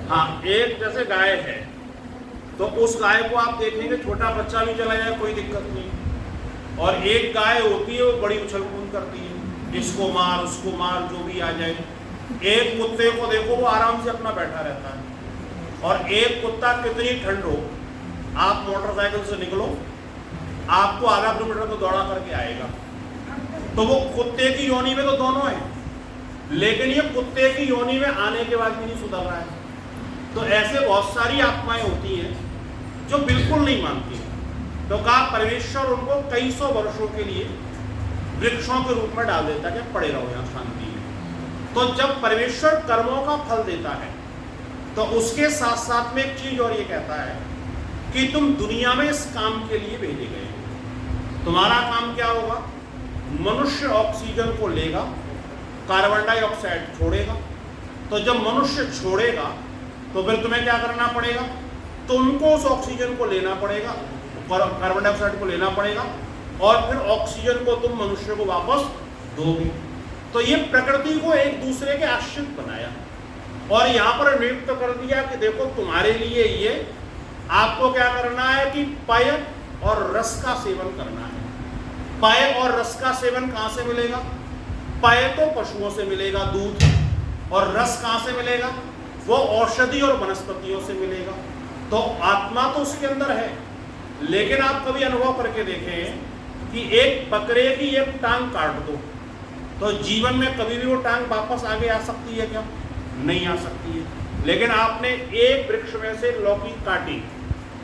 Speaker 3: हाँ, एक जैसे गाय है तो उस गाय को आप देखेंगे छोटा बच्चा भी चला जाए कोई दिक्कत नहीं, और एक गाय होती है वो बड़ी उछल कूद करती है, इसको मार उसको मार, जो भी आ जाए। एक कुत्ते को देखो वो आराम से अपना बैठा रहता है, और एक कुत्ता कितनी ठंड हो, आप मोटरसाइकिल से निकलो, आपको आधा किलोमीटर तो दौड़ा करके आएगा। तो वो कुत्ते की योनि में तो दोनों है, लेकिन ये कुत्ते की योनि में आने के बाद भी नहीं सुधर रहा है। तो ऐसे बहुत सारी आत्माएं होती हैं जो बिल्कुल नहीं मानती। तो कहा परमेश्वर उनको कई सौ वर्षों के लिए वृक्षों के रूप में डाल देता है कि पड़े रहो यहाँ शांति में। तो जब परमेश्वर कर्मों का फल देता है तो उसके साथ साथ में एक चीज और ये कहता है कि तुम दुनिया में इस काम के लिए भेजे गए हो। तुम्हारा काम क्या होगा? मनुष्य ऑक्सीजन को लेगा, कार्बन डाइऑक्साइड छोड़ेगा। तो जब मनुष्य छोड़ेगा तो फिर तुम्हें क्या करना पड़ेगा? तुमको उस ऑक्सीजन को लेना पड़ेगा, कार्बन डाइऑक्साइड को लेना पड़ेगा, और फिर ऑक्सीजन को तुम मनुष्य को वापस दोगे। तो ये प्रकृति को एक दूसरे के आश्रित बनाया और यहाँ पर नियुक्त कर दिया कि देखो तुम्हारे लिए ये आपको क्या करना है कि पेय और रस का सेवन करना है। पेय और रस का सेवन कहाँ से मिलेगा? पेय तो पशुओं से मिलेगा, दूध, और रस कहाँ से मिलेगा? वो औषधि और वनस्पतियों से मिलेगा। तो आत्मा तो उसके अंदर है, लेकिन आप कभी अनुभव करके देखें कि एक बकरे की एक टांग काट दो तो जीवन में कभी भी वो टांग वापस आगे आ सकती है क्या? नहीं आ सकती है। लेकिन आपने एक वृक्ष में से लौकी काटी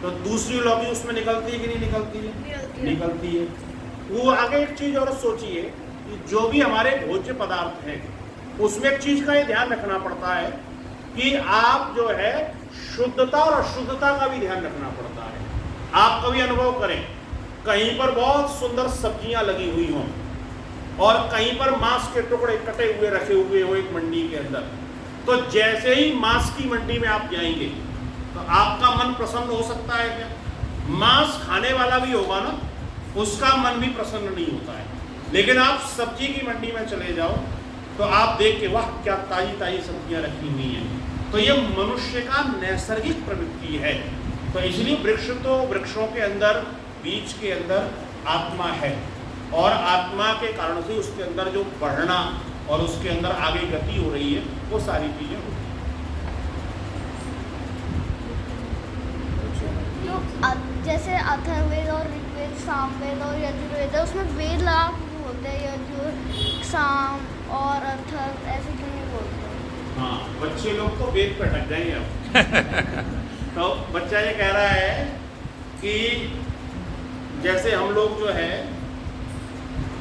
Speaker 3: तो दूसरी लौकी उसमें निकलती है कि नहीं निकलती है? निकलती है। वो आगे एक चीज और सोचिए कि जो भी हमारे भोज्य पदार्थ हैं उसमें एक चीज का ये ध्यान रखना पड़ता है कि आप जो है शुद्धता और अशुद्धता का भी ध्यान रखना पड़ता है। आप कभी अनुभव करें, कहीं पर बहुत सुंदर सब्जियां लगी हुई हों और कहीं पर मांस के टुकड़े कटे हुए रखे हुए हो एक मंडी के अंदर, तो जैसे ही मांस की मंडी में आप जाएंगे तो आपका मन प्रसन्न हो सकता है क्या? मांस खाने वाला भी होगा ना, उसका मन भी प्रसन्न नहीं होता है। लेकिन आप सब्जी की मंडी में चले जाओ तो आप देख के वाह क्या ताजी ताजी सब्जियां रखी हुई हैं। तो ये मनुष्य का नैसर्गिक प्रवृत्ति है। तो इसलिए वृक्षों के अंदर, बीज के अंदर आत्मा है, और आत्मा के कारण से उसके अंदर जो बढ़ना और उसके अंदर आगे गति हो रही है, वो सारी चीजें होती
Speaker 6: तो जैसे अथर्ववेद और ऋग्वेद, सामवेद और यजुर्वेद है, उसमें वेद लगा क्यों बोलते हैं? यजुर, साम और अथर्व ऐसे क्यों नहीं बोलते?
Speaker 3: हाँ, बच्चे लोग तो वेद पे अटक जाएंगे अब। तो बच्चा ये कह रहा है कि जैसे हम लोग जो है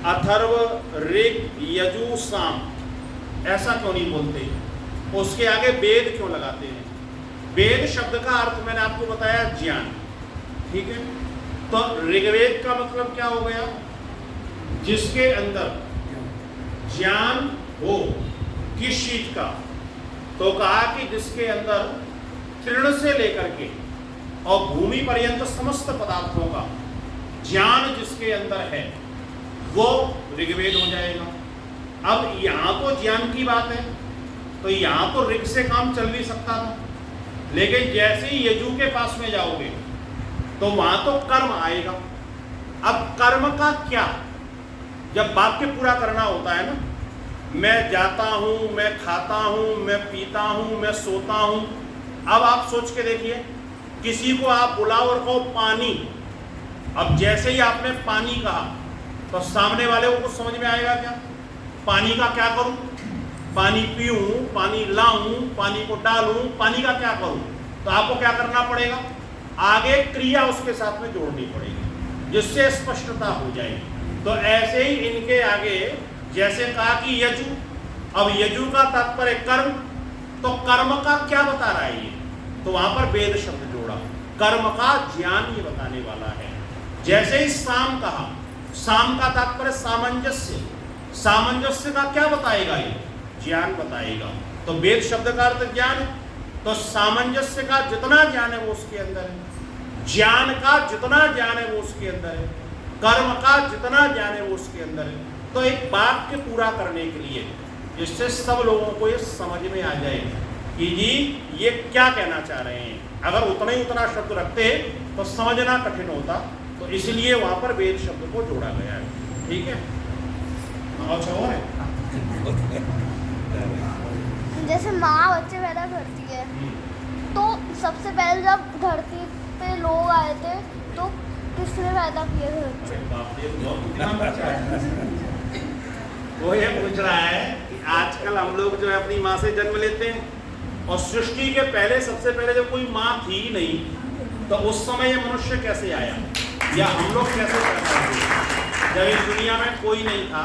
Speaker 3: अथर्व, ऋग, यजु, साम ऐसा क्यों नहीं बोलते, उसके आगे वेद क्यों लगाते हैं? वेद शब्द का अर्थ मैंने आपको बताया ज्ञान, ठीक है। तो ऋग्वेद का मतलब क्या हो गया? जिसके अंदर ज्ञान हो, किस चीज का? तो कहा कि जिसके अंदर तृण से लेकर के और भूमि पर्यंत समस्त पदार्थों का ज्ञान जिसके अंदर है, वो ऋग्वेद हो जाएगा। अब यहाँ तो ज्ञान की बात है, तो यहाँ तो ऋग से काम चल नहीं सकता था, लेकिन जैसे ही यजु के पास में जाओगे तो वहां तो कर्म आएगा। अब कर्म का क्या? जब वाक्य पूरा करना होता है ना, मैं जाता हूं, मैं खाता हूं, मैं पीता हूं, मैं सोता हूं। अब आप सोच के देखिए, किसी को आप बुलाओ और कहो पानी, अब जैसे ही आपने पानी कहा तो सामने वाले को कुछ समझ में आएगा क्या? पानी का क्या करूं? पानी पीऊं, पानी लाऊं, पानी को डालूं, पानी का क्या करूं? तो आपको क्या करना पड़ेगा? आगे क्रिया उसके साथ में जोड़नी पड़ेगी, जिससे स्पष्टता हो जाएगी। तो ऐसे ही इनके आगे जैसे कहा कि यजु, अब यजु का तात्पर्य कर्म, तो कर्म का क्या बता रहा है ये? तो वहां पर वेद शब्द जोड़ा, कर्म का ज्ञान ये बताने वाला है। जैसे ही साम कहा, साम का तात्पर्य सामंजस्य, सामंजस्य का क्या बताएगा ये? ज्ञान बताएगा। तो वेद शब्द का अर्थ ज्ञान है, तो सामंजस्य का जितना ज्ञान है वो उसके अंदर है, ज्ञान का जितना ज्ञान है वो उसके अंदर है, कर्म का जितना ज्ञान है वो उसके अंदर है। तो एक वाक्य पूरा करने के लिए, जिससे सब लोगों को ये समझ में आ जाए कि जी ये क्या कहना चाह रहे हैं, अगर उतना ही उतना शब्द रखते तो समझना कठिन होता, तो इसलिए वहां पर वेद शब्द को जोड़ा गया है। ठीक है, अच्छा और है?
Speaker 6: जैसे माँ बच्चे पैदा करती है, तो सबसे पहले जब धरती पे लोग आए थे तो किसने पैदा किए थे बच्चे?
Speaker 3: वो ये पूछ रहा है कि आजकल हम लोग जो है अपनी माँ से जन्म लेते हैं, और सृष्टि के पहले सबसे पहले जब कोई माँ थी ही नहीं, तो उस समय ये मनुष्य कैसे आया, या हम लोग कैसे पैदा हुए जब इस दुनिया में कोई नहीं था?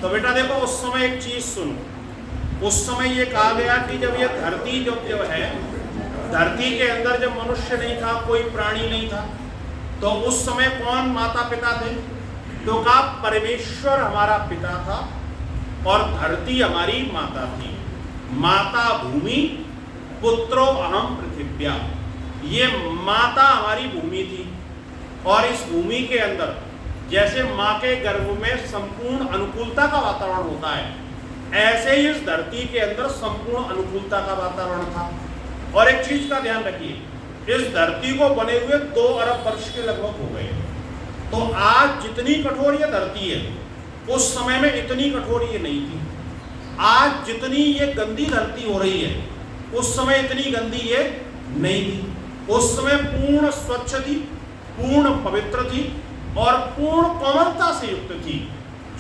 Speaker 3: तो बेटा देखो, उस समय एक चीज सुनो, उस समय ये कहा गया कि जब ये धरती जो है, धरती के अंदर जब मनुष्य नहीं था, कोई प्राणी नहीं था, तो उस समय कौन माता पिता थे? तो कहा परमेश्वर हमारा पिता था और धरती हमारी माता थी। माता भूमि, पुत्रो अहम पृथिव्या, ये माता हमारी भूमि थी। और इस भूमि के अंदर जैसे माँ के गर्भ में संपूर्ण अनुकूलता का वातावरण होता है, ऐसे ही इस धरती के अंदर संपूर्ण अनुकूलता का वातावरण था। और एक चीज का ध्यान रखिए, इस धरती को बने हुए 2 अरब वर्ष के लगभग हो गए। तो आज जितनी कठोर ये धरती है, उस समय में इतनी कठोर ये नहीं थी। आज जितनी ये गंदी धरती हो रही है, उस समय इतनी गंदी ये नहीं थी। उस समय पूर्ण स्वच्छ थी, पूर्ण पवित्र थी और पूर्ण कोमलता से युक्त थी।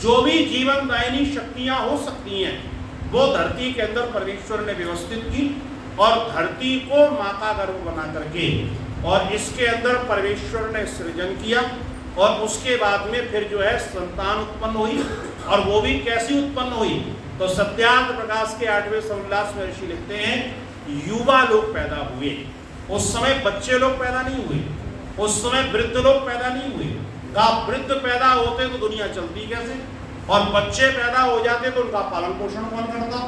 Speaker 3: जो भी जीवनदायिनी शक्तियां हो सकती हैं, वो धरती के अंदर परमेश्वर ने व्यवस्थित की, और धरती को माँ का गर्भ बना करके और इसके अंदर परमेश्वर ने सृजन किया। और उसके बाद में फिर जो है संतान उत्पन्न हुई, और वो भी कैसी उत्पन्न हुई? तो सत्यार्थ प्रकाश के 8वें समोल्लास में ऋषि लिखते हैं, युवा लोग पैदा हुए। उस समय बच्चे लोग पैदा नहीं हुए, उस समय वृद्ध लोग पैदा नहीं हुए। कहा वृद्ध पैदा होते तो दुनिया चलती कैसे, और बच्चे पैदा हो जाते तो उनका पालन पोषण कौन करता?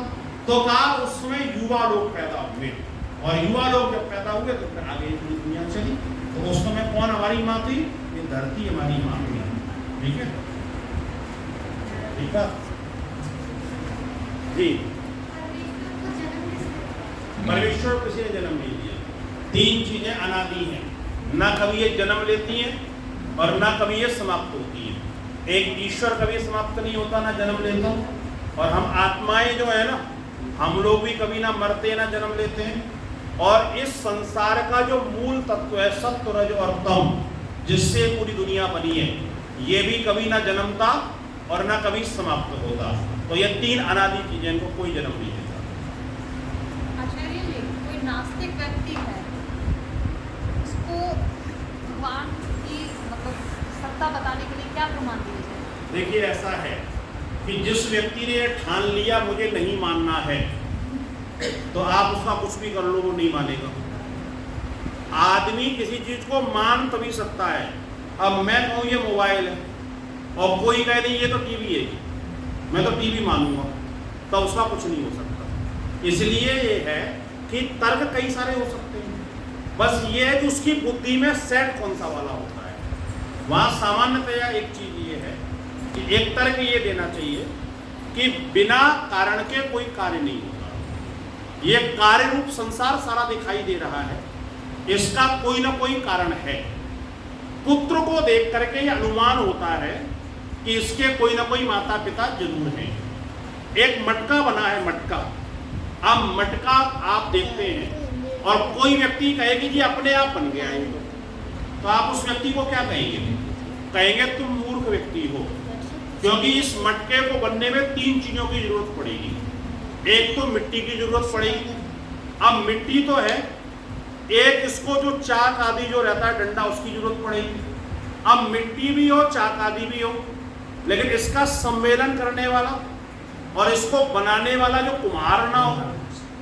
Speaker 3: तो कहा उस समय युवा लोग पैदा हुए, और युवा लोग जब पैदा हुए तो फिर आगे पूरी दुनिया चली। तो उस समय कौन हमारी माँ थी? ये धरती हमारी माँ थी। ठीक है, ठीक है जी। परमेश्वर को किसी ने जन्म नहीं दिया। तीन चीजें अनादि हैं, ना कभी ये जन्म लेती हैं और ना कभी ये समाप्त होती हैं। एक ईश्वर कभी समाप्त नहीं होता, ना जन्म लेता, और हम आत्माएं जो है ना, हम लोग भी कभी ना मरते ना जन्म लेते हैं। और इस संसार का जो मूल तत्व है सत्व रज और तम, जिससे पूरी दुनिया बनी है, ये भी कभी ना जन्मता और ना कभी समाप्त होता। तो ये तीन अनादि चीजें, इनको कोई जन्म नहीं देता।
Speaker 8: आचार्य जी, कोई नास्तिक व्यक्ति है, उसको भगवान की मतलब सत्ता बताने के लिए क्या प्रमाण दिए जाए?
Speaker 3: देखिए, ऐसा है कि जिस व्यक्ति ने ठान लिया मुझे नहीं मानना है, तो आप उसका कुछ भी कर लो, वो नहीं मानेगा। आदमी किसी चीज को मान तभी सकता है। अब मैं कहूँ ये मोबाइल है और कोई कहे नहीं ये तो टीवी है, मैं तो टीवी मानूंगा, तो उसका कुछ नहीं हो सकता। इसलिए ये है कि तर्क कई सारे हो सकते हैं, बस ये है कि उसकी बुद्धि में सेट कौन सा वाला होता है। वहाँ सामान्यतया एक चीज ये है कि एक तर्क ये देना चाहिए कि बिना कारण के कोई कार्य नहीं होता। ये कार्य रूप संसार सारा दिखाई दे रहा है, इसका कोई ना कोई कारण है। पुत्र को देख करके ये अनुमान होता है कि इसके कोई ना कोई माता पिता जरूर हैं। एक मटका बना है, मटका। अब मटका आप देखते हैं और कोई व्यक्ति कहेगी जी अपने आप बन गया है, तो आप उस व्यक्ति को क्या कहेंगे? कहेंगे तुम मूर्ख व्यक्ति हो, क्योंकि इस मटके को बनने में तीन चीजों की जरूरत पड़ेगी। एक तो मिट्टी की जरूरत पड़ेगी। अब मिट्टी तो है, एक इसको जो चाक आदि जो रहता है डंडा, उसकी जरूरत पड़ेगी। अब मिट्टी भी हो, चाक आदि भी हो, लेकिन इसका सम्मेलन करने वाला और इसको बनाने वाला जो कुम्हार ना हो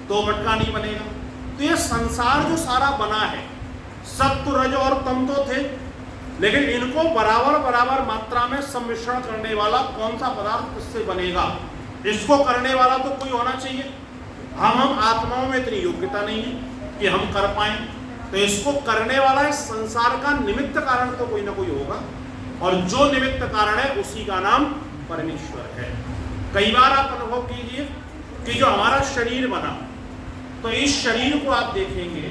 Speaker 3: तो मटका नहीं बनेगा। तो ये संसार जो सारा बना है, सत्व रज और तम तो थे, लेकिन इनको बराबर बराबर मात्रा में सम्मिश्रण करने वाला कौन सा पदार्थ किससे बनेगा, इसको करने वाला तो कोई होना चाहिए। हम आत्माओं में इतनी योग्यता नहीं है कि हम कर पाए, तो इसको करने वाला है संसार का निमित्त कारण तो कोई ना कोई होगा, और जो निमित्त कारण है उसी का नाम परमेश्वर है। कई बार आप अनुभव कीजिए कि जो हमारा शरीर बना, तो इस शरीर को आप देखेंगे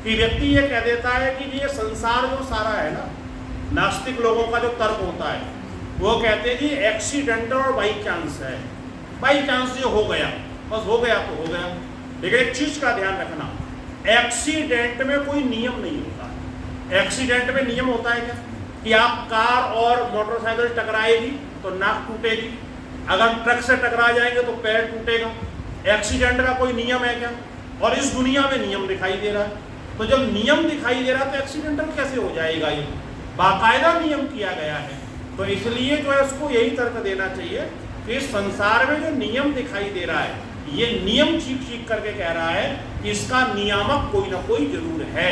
Speaker 3: कि व्यक्ति ये कह देता है कि ये संसार जो सारा है ना, नास्तिक लोगों का जो तर्क होता है, वो कहते हैं जी एक्सीडेंटल और बाई चांस है। बाई चांस जो हो गया, बस हो गया तो हो गया। लेकिन एक चीज का ध्यान रखना, एक्सीडेंट में कोई नियम नहीं होता। एक्सीडेंट में नियम होता है क्या कि आप कार और मोटरसाइकिल टकराएगी तो नाक टूटेगी, अगर ट्रक से टकरा जाएंगे तो पैर टूटेगा। एक्सीडेंट का कोई नियम है क्या? और इस दुनिया में नियम दिखाई दे रहा है, तो जब नियम दिखाई दे रहा है तो एक्सीडेंटल कैसे हो जाएगा? ये बाकायदा नियम किया गया है। तो इसलिए जो है उसको यही तर्क देना चाहिए कि संसार में जो नियम दिखाई दे रहा है, ये नियम चीख करके कह रहा है कि इसका नियामक कोई ना कोई जरूर है।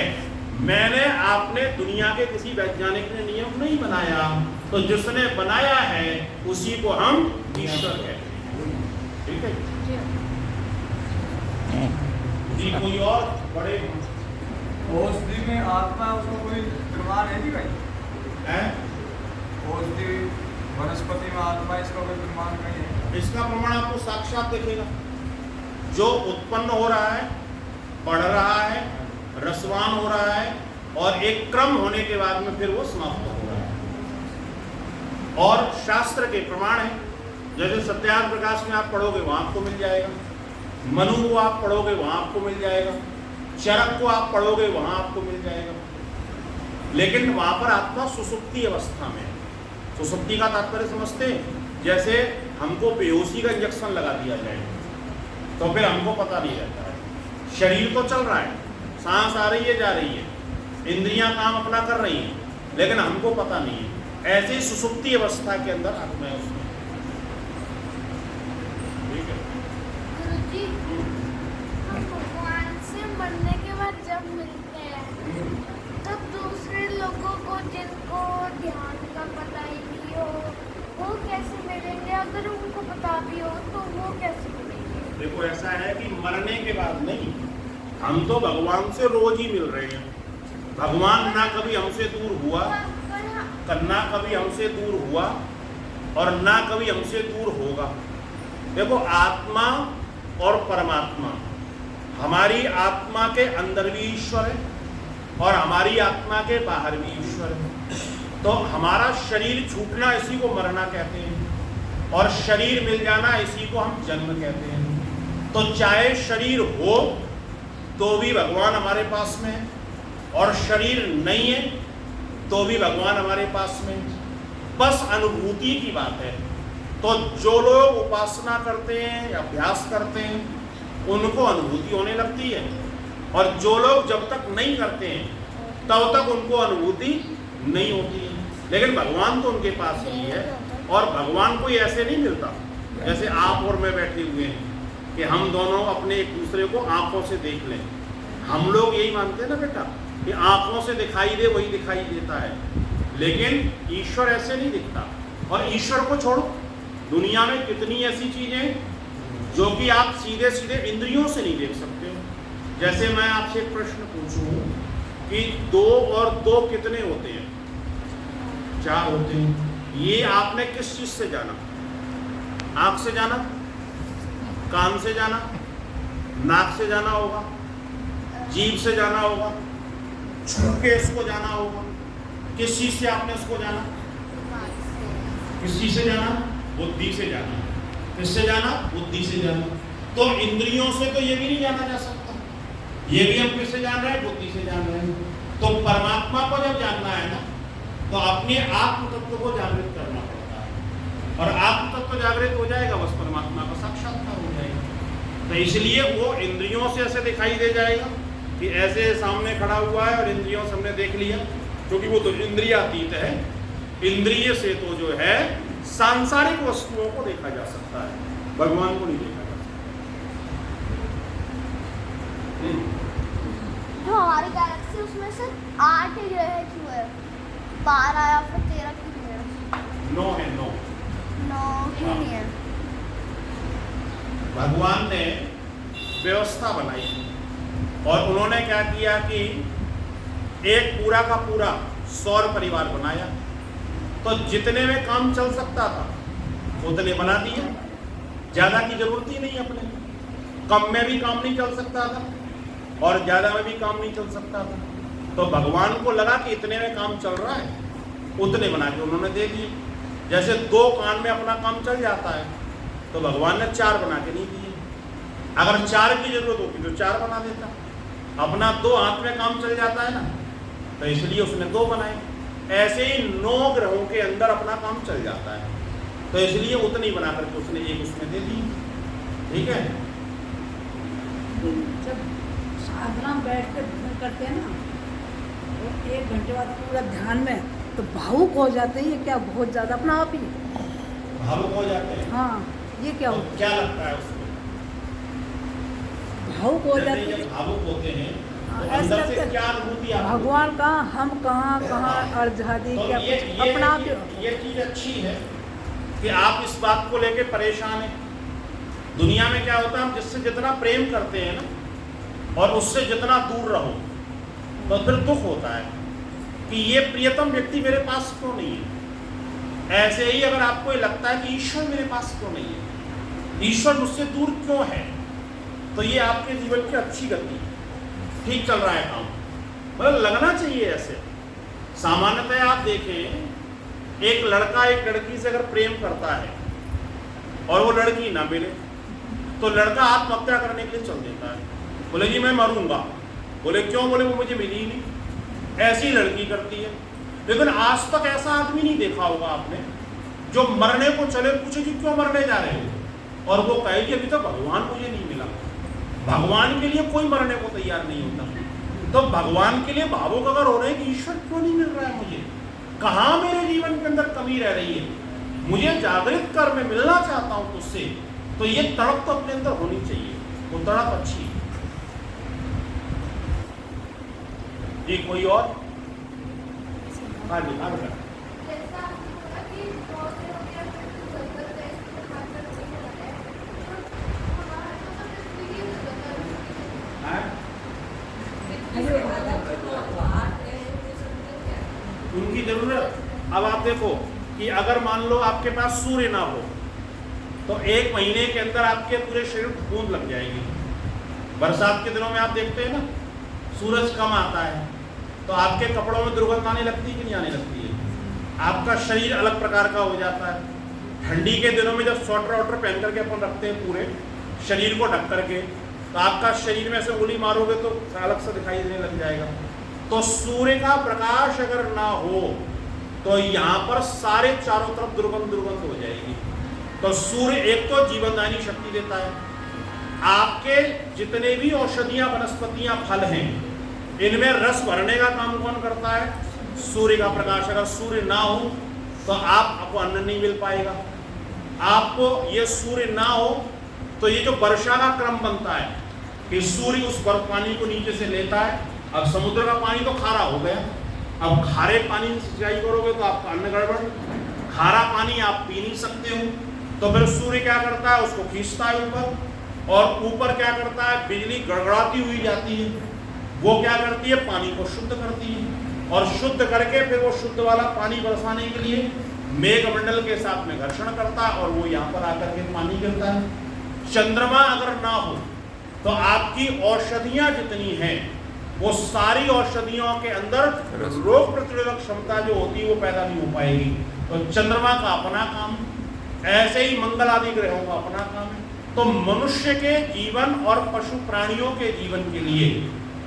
Speaker 3: मैंने आपने दुनिया के किसी वैज्ञानिक ने नियम नहीं बनाया, तो जिसने बनाया है उसी को हम ईश्वर कहते हैं। ठीक है जी। कोई और बड़े
Speaker 7: औषधि में आत्मा है, उसका कोई प्रमाण है जी भाई?
Speaker 3: है
Speaker 7: औषधि वनस्पति में आत्मा, इसका कोई प्रमाण नहीं है?
Speaker 3: इसका प्रमाण आपको साक्षात दिखेगा। जो उत्पन्न हो रहा है, बढ़ रहा है, रसवान हो रहा है, और एक क्रम होने के बाद में फिर वो समाप्त हो रहा है। और शास्त्र के प्रमाण है, जैसे सत्याग्रह प्रकाश में आप पढ़ोगे वहां आपको मिल जाएगा, मनु को आप पढ़ोगे वहां आपको मिल जाएगा, चरक को आप पढ़ोगे वहां आपको मिल जाएगा। लेकिन वहां पर आत्मा सुसुप्ति अवस्था में है। सुसुप्ति का तात्पर्य समझते हैं? जैसे हमको बेहोशी का इंजेक्शन लगा दिया जाए तो फिर हमको पता नहीं रहता है। शरीर तो चल रहा है, सांस आ रही है जा रही है, इंद्रियां काम अपना कर रही हैं, लेकिन हमको पता नहीं है। ऐसे ही सुसुप्ति अवस्था के अंदर आत्मा है उसमें। ठीक है
Speaker 6: गुरुजी, हम भगवान से मरने के बाद जब मिलते हैं तब दूसरे लोगों को जिनको ध्यान का पता ही नहीं हो, वो कैसे मिलेंगे? अगर उनको पता भी हो तो वो कैसे मिलेंगे?
Speaker 3: देखो, ऐसा है कि मरने के बाद नहीं, हम तो भगवान से रोज ही मिल रहे हैं। भगवान ना कभी हमसे दूर हुआ।
Speaker 6: पर
Speaker 3: ना कभी हमसे दूर हुआ और ना कभी हमसे दूर होगा। देखो, आत्मा और परमात्मा, हमारी आत्मा के अंदर भी ईश्वर है और हमारी आत्मा के बाहर भी ईश्वर है। तो हमारा शरीर छूटना, इसी को मरना कहते हैं, और शरीर मिल जाना, इसी को हम जन्म कहते हैं। तो चाहे शरीर हो तो भी भगवान हमारे पास में है, और शरीर नहीं है तो भी भगवान हमारे पास में है। बस अनुभूति की बात है। तो जो लोग उपासना करते हैं, अभ्यास करते हैं, उनको अनुभूति होने लगती है, और जो लोग जब तक नहीं करते हैं तब तक उनको अनुभूति नहीं होती है। लेकिन भगवान तो उनके पास ही है, और भगवान कोई ऐसे नहीं मिलता जैसे आप और मैं बैठे हुए हैं कि हम दोनों अपने एक दूसरे को आंखों से देख लें। हम लोग यही मानते हैं ना बेटा कि आंखों से दिखाई दे वही दिखाई देता है, लेकिन ईश्वर ऐसे नहीं दिखता। और ईश्वर को छोड़ो, दुनिया में कितनी ऐसी चीजें जो कि आप सीधे सीधे इंद्रियों से नहीं देख सकते हो। जैसे मैं आपसे एक प्रश्न पूछूं कि 2 और 2 कितने होते हैं? 4 होते हैं। ये आपने किस चीज से जाना? आंख से जाना, कान से जाना, नाक से जाना होगा, जीभ से जाना होगा, छू के इसको जाना होगा। किस चीज से आपने इसको जाना? किस चीज से जाना? बुद्धि से जाना। किससे जाना? बुद्धि से जाना। तो इंद्रियों से तो ये भी नहीं जाना जा सकता। ये भी हम किससे जान रहे हैं? बुद्धि से जान रहे हैं। तो परमात्मा को जब जानना है ना, तो अपने आत्म तत्व को जागृत करना पड़ता है, और आत्म तत्व जागृत हो जाएगा, बस परमात्मा का साक्षात्कार हो जाएगा। तो इसलिए वो इंद्रियों से ऐसे दिखाई दे जाएगा कि ऐसे सामने खड़ा हुआ है और इंद्रियों से हमने देख लिया, क्योंकि वो तो इंद्रियातीत है। इंद्रिय से तो जो है सांसारिक वस्तुओं को देखा जा सकता है, भगवान को नहीं देखा जा सकता।
Speaker 6: जो हमारी गैलेक्सी उसमें से 8 ग्रह क्यों है? 12 या फिर 13 क्यों है?
Speaker 3: 9 है। 9
Speaker 6: क्यों नहीं है?
Speaker 3: भगवान ने व्यवस्था बनाई, और उन्होंने क्या किया कि एक पूरा का पूरा सौर परिवार बनाया। तो जितने में काम चल सकता था उतने बना दिए, ज़्यादा की जरूरत ही नहीं। अपने कम में भी काम नहीं चल सकता था और ज़्यादा में भी काम नहीं चल सकता था। तो भगवान को लगा कि इतने में काम चल रहा है, उतने बना के उन्होंने दे दिए। जैसे 2 कान में अपना काम चल जाता है, तो भगवान ने 4 बना के नहीं दिए। अगर 4 की जरूरत होती तो 4 बना देता। अपना 2 हाथ में काम चल जाता है ना, तो इसलिए उसने 2 बनाए। ऐसे ही 9 ग्रहों के अंदर अपना काम चल जाता है, तो इसलिए उतनी बना करके उसने एक उसमें दे दी। ठीक है।
Speaker 5: जब साधना बैठ कर करते हैं ना, तो 1 घंटे बाद पूरा ध्यान में तो भावुक हो जाते हैं। ये क्या बहुत ज्यादा अपना आप ही
Speaker 3: भावुक हो जाते हैं?
Speaker 5: हाँ, ये क्या
Speaker 3: तो
Speaker 5: होता
Speaker 3: क्या लगता है उसको?
Speaker 5: भावुक हो जाते
Speaker 3: जब
Speaker 5: हैं।
Speaker 3: भावुक होते हैं तो
Speaker 5: ऐसा
Speaker 3: अंदर
Speaker 5: लगता
Speaker 3: से
Speaker 5: है
Speaker 3: क्या अनुभूति आपको?
Speaker 5: भगवान का हम कहाँ अर्धादी
Speaker 3: तो
Speaker 5: क्या
Speaker 3: ये
Speaker 5: अपना आप ही-
Speaker 3: ये चीज अच्छी है कि आप इस बात को लेके परेशान हैं। दुनिया में क्या होता है, हम जिससे जितना प्रेम करते हैं ना, और उससे जितना दूर रहो, तो फिर दुख होता है कि ये प्रियतम व्यक्ति मेरे पास क्यों नहीं है। ऐसे ही अगर आपको ये लगता है कि ईश्वर मेरे पास क्यों नहीं है, ईश्वर मुझसे दूर क्यों है, तो ये आपके जीवन की अच्छी गति है, ठीक चल रहा है काम, मतलब लगना चाहिए ऐसे। सामान्यतः आप देखें, एक लड़का एक लड़की से अगर प्रेम करता है और वो लड़की ना मिले, तो लड़का आत्महत्या करने के लिए चल देता है। बोले जी मैं मरूंगा। बोले क्यों? बोले वो मुझे मिली ही नहीं। ऐसी लड़की करती है। लेकिन आज तक ऐसा आदमी नहीं देखा होगा आपने जो मरने को चले, पूछे कि क्यों मरने जा रहे हो, और वो कहे कि अभी तो भगवान मुझे नहीं मिला। भगवान के लिए कोई मरने को तैयार नहीं होता। तो भगवान के लिए भावुक अगर हो रहे हैं कि ईश्वर क्यों नहीं मिल रहा है मुझे, कहाँ मेरे जीवन के अंदर कमी रह रही है, मुझे जागृत कर, मैं मिलना चाहता हूँ तुझसे, तो ये तड़प तो अपने अंदर होनी चाहिए। वो तड़प अच्छी है। जी कोई और? हाँ जी, हाँ बेटा। उनकी जरूरत अब आप देखो कि अगर मान लो आपके पास सूर्य ना हो तो 1 महीने के अंदर आपके पूरे शरीर को बूंद लग जाएगी। बरसात के दिनों में आप देखते हैं ना, सूरज कम आता है तो आपके कपड़ों में दुर्गंध आने लगती है कि नहीं आने लगती है? आपका शरीर अलग प्रकार का हो जाता है। ठंडी के दिनों में जब स्वेटर वॉटर पहन करके अपन रखते हैं पूरे शरीर को ढक करके, तो आपका शरीर में से उंगली मारोगे तो अलग सा दिखाई देने लग जाएगा। तो सूर्य का प्रकाश अगर ना हो तो यहाँ पर सारे चारों तरफ दुर्गंध हो जाएगी। तो सूर्य एक तो जीवनदायी शक्ति देता है। आपके जितने भी औषधियाँ, वनस्पतियाँ, फल हैं, इनमें रस भरने का काम कौन करता है? सूर्य का प्रकाश। अगर सूर्य ना हो तो आपको अन्न नहीं मिल पाएगा। आपको ये सूर्य ना हो तो ये जो वर्षा का क्रम बनता है कि सूर्य उस बर्फ पानी को नीचे से लेता है। अब समुद्र का पानी तो खारा हो गया, अब खारे पानी से सिंचाई करोगे तो आपका अन्न गड़बड़। खारा पानी आप पी नहीं सकते हो, तो फिर सूर्य क्या करता है? उसको खींचता है ऊपर, और ऊपर क्या करता है? बिजली गड़गड़ाती हुई जाती है, वो क्या करती है? पानी को शुद्ध करती है, और शुद्ध करके फिर वो शुद्ध वाला पानी बरसाने के लिए मेघमंडल के साथ में घर्षण करता है और वो यहाँ पर आकर के पानी गिरता है। चंद्रमा अगर ना हो तो आपकी औषधियाँ जितनी हैं वो सारी औषधियों के अंदर रोग प्रतिरोधक क्षमता जो होती है वो पैदा नहीं हो पाएगी। तो चंद्रमा का अपना काम, ऐसे ही मंगल आदि ग्रहों का अपना काम है। तो मनुष्य के जीवन और पशु प्राणियों के जीवन के लिए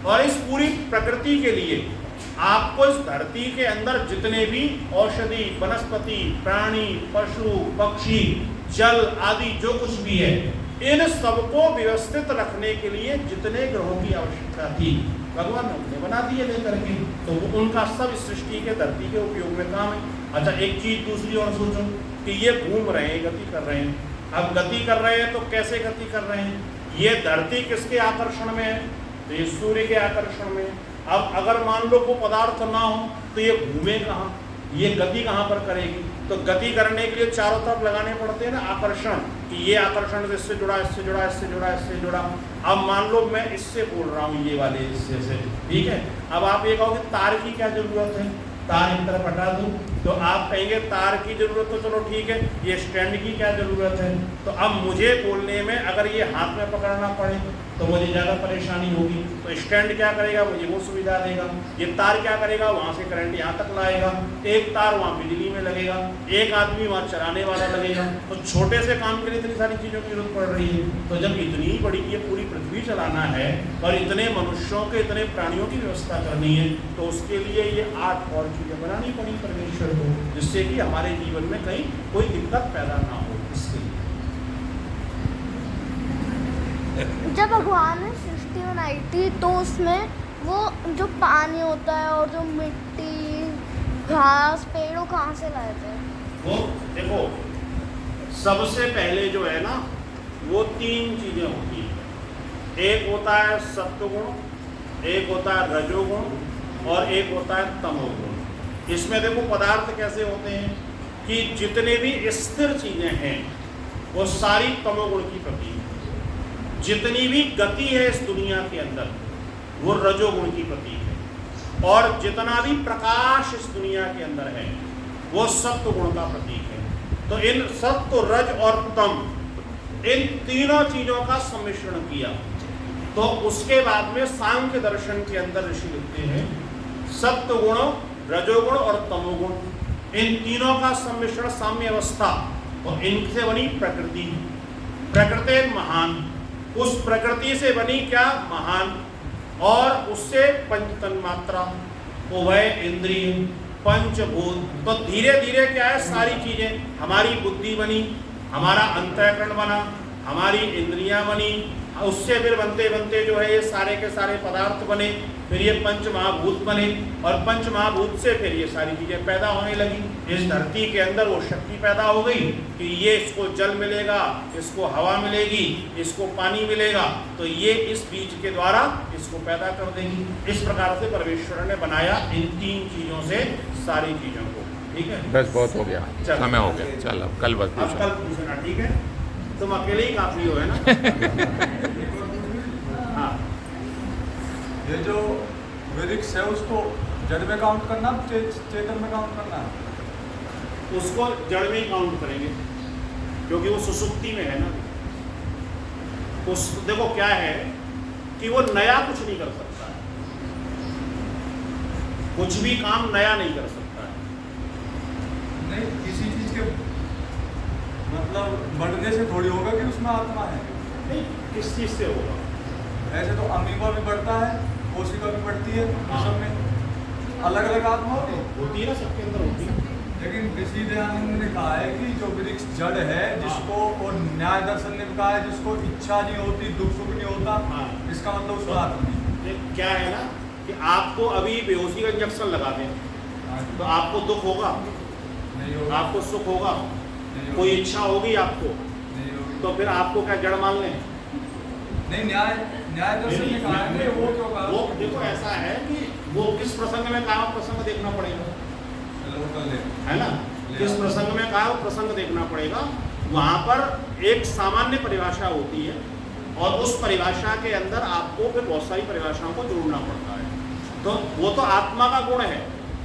Speaker 3: और इस पूरी प्रकृति के लिए आपको इस धरती के अंदर जितने भी औषधि, वनस्पति, प्राणी, पशु, पक्षी, जल आदि जो कुछ भी है, इन सबको व्यवस्थित रखने के लिए जितने ग्रहों की आवश्यकता थी भगवान ने उन्हें बना दिए लेकर के, तो उनका सब सृष्टि के धरती के उपयोग में काम है। अच्छा, एक चीज दूसरी और सोचो कि ये घूम रहे हैं, गति कर रहे हैं। अब गति कर रहे हैं तो कैसे गति कर रहे हैं? ये धरती किसके आकर्षण में है? तो ये सूर्य के आकर्षण में। अब अगर मान लो वो पदार्थ ना हो तो ये घूमे कहाँ, ये गति कहाँ पर करेगी? तो गति करने के लिए चारों तरफ लगाने पड़ते हैं ना आकर्षण, कि ये आकर्षण से इससे जुड़ा, इससे जुड़ा, इससे जुड़ा, इससे जुड़ा। अब मान लो मैं इससे बोल रहा हूँ, ये वाले हिस्से से, ठीक है। अब आप ये कहोगे तार की क्या जरूरत है? तार एक तरफ हटा दूँ तो आप कहेंगे तार की जरूरत तो चलो ठीक है, ये स्टैंड की क्या जरूरत है? तो अब मुझे बोलने में अगर ये हाथ में पकड़ना पड़े तो मुझे ज़्यादा परेशानी होगी। तो स्टैंड क्या करेगा? मुझे वो सुविधा देगा। ये तार क्या करेगा? वहाँ से करंट यहाँ तक लाएगा। एक तार वहाँ बिजली में लगेगा, एक आदमी वहाँ चलाने वाला लगेगा। तो छोटे से काम के लिए इतनी सारी चीज़ों की जरूरत पड़ रही है। तो जब इतनी बड़ी ये पूरी पृथ्वी चलाना है और इतने मनुष्यों के, इतने प्राणियों की व्यवस्था करनी है, तो उसके लिए ये 8 और चीज़ें बनानी पड़ी परमेश्वर को, जिससे कि हमारे जीवन में कहीं कोई दिक्कत पैदा ना हो। इसके
Speaker 6: जब भगवान ने सृष्टि बनाई थी तो उसमें वो जो पानी होता है और जो मिट्टी, घास, पेड़ों कहाँ से लाए थे?
Speaker 3: वो देखो, सबसे पहले जो है ना वो 3 चीजें होती है। एक होता है सत्वगुण, एक होता है रजोगुण और एक होता है तमोगुण। इसमें देखो पदार्थ कैसे होते हैं कि जितने भी स्थिर चीजें हैं वो सारी तमोगुण की प्रतीक है। जितनी भी गति है इस दुनिया के अंदर वो रजोगुण की प्रतीक है, और जितना भी प्रकाश इस दुनिया के अंदर है वो सत्व गुण का प्रतीक है। तो इन सत्व, रज और तम, इन तीनों चीजों का सम्मिश्रण किया तो उसके बाद में सांख्य दर्शन के अंदर ऋषि लिखते हैं सत्व गुण, रजोगुण और तमोगुण, इन तीनों का सम्मिश्रण साम्य अवस्था, और इनसे बनी प्रकृति। प्रकृति महान, उस प्रकृति से बनी क्या? महान। और उससे पंच तन्मात्रा, उभय इंद्रिय, पंचभूत। तो धीरे धीरे क्या है, सारी चीजें, हमारी बुद्धि बनी, हमारा अंतःकरण बना, हमारी इंद्रियां बनी, उससे फिर बनते बनते जो है ये सारे के सारे पदार्थ बने, फिर ये पंच महाभूत बने, और पंच महाभूत से फिर ये सारी चीज़ें पैदा होने लगी। इस धरती के अंदर वो शक्ति पैदा हो गई कि ये इसको जल मिलेगा, इसको हवा मिलेगी, इसको पानी मिलेगा, तो ये इस बीज के द्वारा इसको पैदा कर देगी। इस प्रकार से परमेश्वर ने बनाया इन 3 चीज़ों से सारी चीज़ों को। ठीक है,
Speaker 1: बस बहुत हो गया, समय हो गया। चल अब कल बस
Speaker 3: अब कल पूछना, ठीक है? तुम अकेले ही काफी हो, है ना? हाँ,
Speaker 7: ये जो विरिक्स है उसको जड़ में काउंट करना, चेतन में काउंट करना?
Speaker 3: उसको जड़ में ही काउंट करेंगे, क्योंकि वो सुसुप्ति में है ना। उस देखो क्या है कि वो नया कुछ नहीं कर सकता है, कुछ भी काम नया नहीं कर सकता है।
Speaker 7: नहीं, किसी चीज के मतलब बढ़ने से थोड़ी होगा कि उसमें आत्मा है।
Speaker 3: नहीं, किस चीज से होगा?
Speaker 7: ऐसे तो अमीबा भी बढ़ता है, कोशिका भी बढ़ती है, सब में अलग अलग आत्मा
Speaker 3: होती है ना, सबके अंदर होती है।
Speaker 7: लेकिन ऋषि दयानंद ने कहा है कि जो वृक्ष जड़ है, जिसको और न्याय दर्शन ने भी कहा है जिसको इच्छा नहीं होती, दुख सुख नहीं होता, इसका मतलब उसका आत्मा नहीं।
Speaker 3: क्या है ना कि आपको अभी बेहोशी का इंजेक्शन लगा दें तो आपको दुख होगा?
Speaker 7: नहीं होगा।
Speaker 3: आपको सुख होगा? कोई इच्छा होगी आपको?
Speaker 7: नहीं होगी।
Speaker 3: तो फिर आपको क्या जड़ मान लें?
Speaker 7: नहीं, न्याय दर्शन ने कहा है, वो क्यों कहा?
Speaker 3: वो देखो ऐसा है कि वो किस प्रसंग में कहा, प्रसंग देखना पड़ेगा, है ना। किस प्रसंग में कहा वो प्रसंग देखना पड़ेगा। वहाँ पर एक सामान्य परिभाषा होती है और उस परिभाषा के अंदर आपको फिर बहुत सारी परिभाषाओं को जोड़ना पड़ता है। तो वो तो आत्मा का गुण है,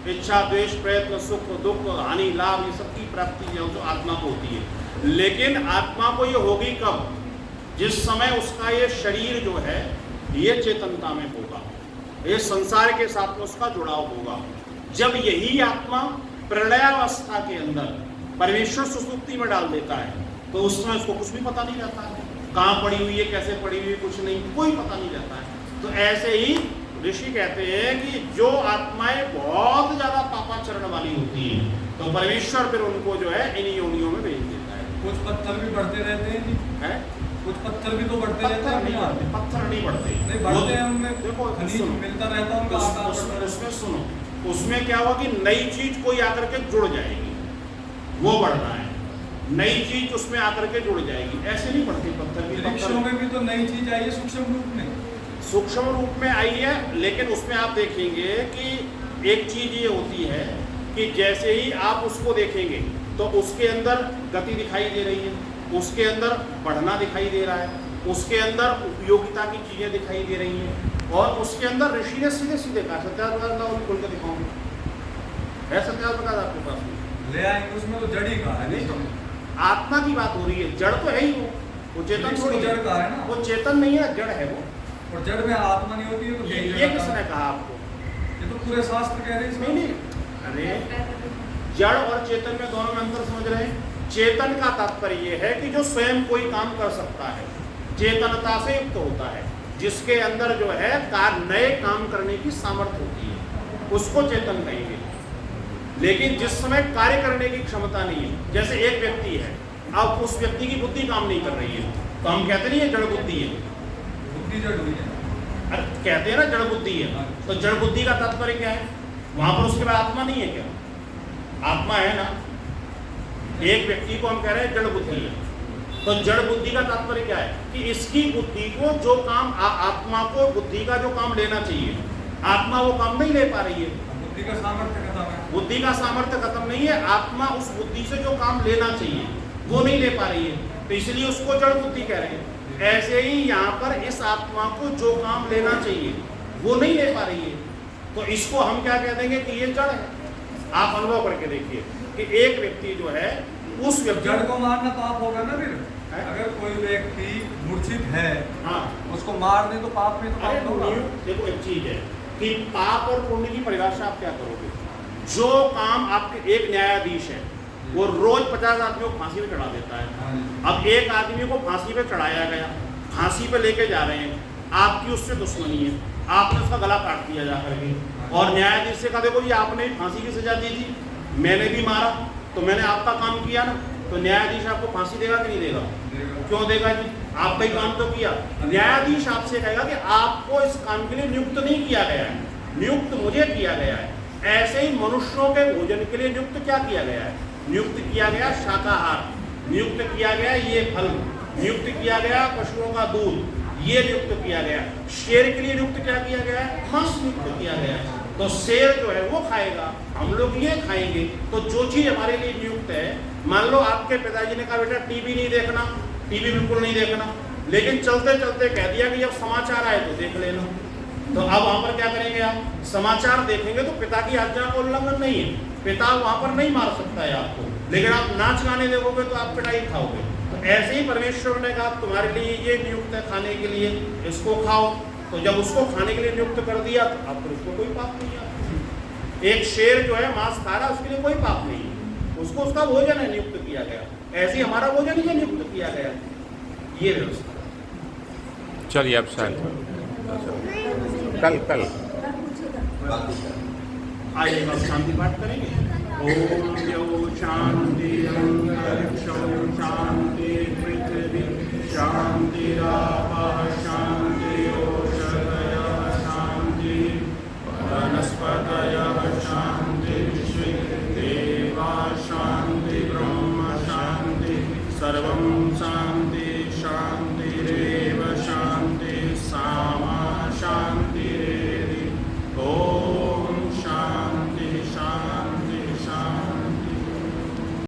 Speaker 3: इच्छा, द्वेष, प्रयत्न, सुख, दुख, हानि, लाभ, ये सब की प्राप्ति जो आत्मा को होती है। लेकिन आत्मा को ये होगी कब? जिस समय उसका ये शरीर जो है ये चेतनता में होगा, ये संसार के साथ में उसका जुड़ाव होगा। जब यही आत्मा प्रलयावस्था के अंदर परमेश्वर सुसुप्ति में डाल देता है तो उस समय उसको कुछ भी पता नहीं रहता है, कहाँ पड़ी हुई है, कैसे पड़ी हुई है, कुछ नहीं, कोई पता नहीं रहता है। तो ऐसे ही ऋषि कहते हैं कि जो आत्माएं बहुत ज्यादा पापाचरण वाली होती है तो परमेश्वर फिर उनको जो है इन योनियों में भेज देता है।
Speaker 7: कुछ पत्थर भी बढ़ते रहते हैं जी, है? कुछ पत्थर भी तो बढ़ते रहते हैं।
Speaker 3: पत्थर नहीं बढ़ते,
Speaker 7: नहीं बढ़ते हैं, उनमें
Speaker 3: देखो
Speaker 7: खनिज मिलता रहता है उनका आकार बढ़ता है।
Speaker 3: उसमें सुनो, उसमें क्या हुआ कि नई चीज कोई आकर के जुड़ जाएगी, वो बढ़ना है, नई चीज उसमें आकर के जुड़ जाएगी। ऐसे नहीं बढ़ती पत्थर की।
Speaker 7: वृक्षों में भी तो नई चीज आई है सूक्ष्म रूप में,
Speaker 3: सूक्ष्म रूप में आई है। लेकिन उसमें आप देखेंगे कि एक चीज ये होती है कि जैसे ही आप उसको देखेंगे तो उसके अंदर गति दिखाई दे रही है, उसके अंदर बढ़ना दिखाई दे रहा है, उसके अंदर उपयोगिता की चीजें दिखाई दे रही हैं और उसके अंदर ऋषि ने सीधे सीधे कहा, सत्याग्रह खोल के दिखाऊंगे, है सत्याग्रह आपके पास में
Speaker 7: ले आएंगे, उसमें तो जड़ ही कहा है।
Speaker 3: नहीं तो आत्मा की बात हो रही है, जड़ तो है ही वो चेतन थोड़ी
Speaker 7: जड़ कहा है ना,
Speaker 3: वो चेतन नहीं है, जड़ है वो।
Speaker 7: और जड़ में आत्मा नहीं होती है तो
Speaker 3: ये किसने कहा आपको?
Speaker 7: ये तो पूरे शास्त्र कह रहे हैं।
Speaker 3: नहीं, अरे जड़ और चेतन में दोनों में अंतर समझ रहे हैं। चेतन का तात्पर्य यह है कि जो स्वयं कोई काम कर सकता है, चेतनता से युक्त होता है, जिसके अंदर जो है नए काम करने की सामर्थ्य होती है, उसको चेतन कहेंगे। लेकिन जिस समय कार्य करने की क्षमता नहीं है, जैसे एक व्यक्ति है, अब उस व्यक्ति की बुद्धि काम नहीं कर रही है तो हम कहते नहीं है जड़ बुद्धि है,
Speaker 7: बुद्धि जड़ हुई है।
Speaker 3: अरे कहते हैं ना जड़ बुद्धि है, तो जड़ बुद्धि का तात्पर्य क्या है? वहां पर उसके बाद आत्मा नहीं है क्या? आत्मा है ना। एक व्यक्ति को हम कह रहे हैं जड़ बुद्धि है, तो जड़ बुद्धि का तात्पर्य क्या है कि इसकी बुद्धि को जो काम आत्मा को बुद्धि का जो काम लेना चाहिए, आत्मा वो काम नहीं ले पा रही है।
Speaker 7: बुद्धि का सामर्थ्य खत्म है,
Speaker 3: बुद्धि का सामर्थ्य खत्म नहीं है, आत्मा उस बुद्धि से जो काम लेना चाहिए वो नहीं ले पा रही है, तो इसलिए उसको जड़ बुद्धि कह रहे हैं। ऐसे ही यहाँ पर इस आत्मा को जो काम लेना चाहिए वो नहीं ले पा रही है, तो इसको हम क्या कह देंगे कि ये जड़ है। आप अनुभव करके देखिए कि एक व्यक्ति जो है उस
Speaker 7: जड़ को मारना पाप होगा ना फिर। अगर कोई व्यक्ति मूर्छित है, हाँ, उसको मार दे तो पाप में तो पाप होगा।
Speaker 3: देखो एक चीज है कि पाप और पुण्य की परिभाषा आप क्या करोगे? जो काम आपके एक न्यायाधीश है वो रोज 50 आदमियों को फांसी पे चढ़ा देता है। अब एक आदमी को फांसी पे चढ़ाया गया, फांसी पे लेके जा रहे हैं, आपकी उससे दुश्मनी है, आपने उसका गला काट दिया जा करके और न्यायाधीश से कहा देखो ये आपने फांसी की सजा दी थी, मैंने भी मारा तो मैंने आपका काम किया ना, तो न्यायाधीश आपको फांसी देगा कि नहीं देगा? क्यों देगा जी? आपका ही काम तो किया। न्यायाधीश आपसे कहेगा कि आपको इस काम के लिए नियुक्त नहीं किया गया है, नियुक्त मुझे किया गया है। ऐसे ही मनुष्यों के भोजन के लिए नियुक्त क्या किया गया है? नियुक्त किया गया शाकाहार, नियुक्त किया गया ये फल, नियुक्त किया गया पशुओं का दूध, ये नियुक्त किया गया। शेर के लिए नियुक्त क्या किया गया है? मांस नियुक्त किया गया है, तो शेर जो है वो खाएगा, हम लोग ये खाएंगे। तो जो चीज हमारे लिए नियुक्त है, मान लो आपके पिताजी ने कहा बेटा टीवी नहीं देखना, टीवी बिल्कुल नहीं देखना, लेकिन चलते चलते कह दिया कि जब समाचार आए तो देख लेना, तो अब वहां पर क्या करेंगे आप? समाचार देखेंगे तो पिता की आज्ञा का उल्लंघन नहीं है, पिता वहां पर नहीं मार सकता है आपको, लेकिन आप नाच गाने देखोगे तो आप पिटाई खाओगे। तो ऐसे ही परमेश्वर ने कहा तुम्हारे लिए ये नियुक्त है खाने के लिए, इसको खाओ। तो जब उसको खाने के लिए नियुक्त कर दिया तो अब फिर उसको कोई पाप नहीं है। एक शेर जो है मांस खा रहा, उसके लिए कोई पाप नहीं है, उसको उसका भोजन है नियुक्त किया गया, ऐसे ही हमारा भोजन ही नियुक्त किया गया। ये व्यवस्था।
Speaker 1: चलिए अब शांत कल कल
Speaker 2: बाकी सब
Speaker 3: आइए अब शांति पाठ करेंगे। ओम द्यौ शांति अंतरिक्षौ शांति पृथ्वी शांतिरापः शांतिरोषधयः शांति वनस्पतयः शांति विश्वे देवा शांति ब्रह्म शांति सर्वं शांति शांति।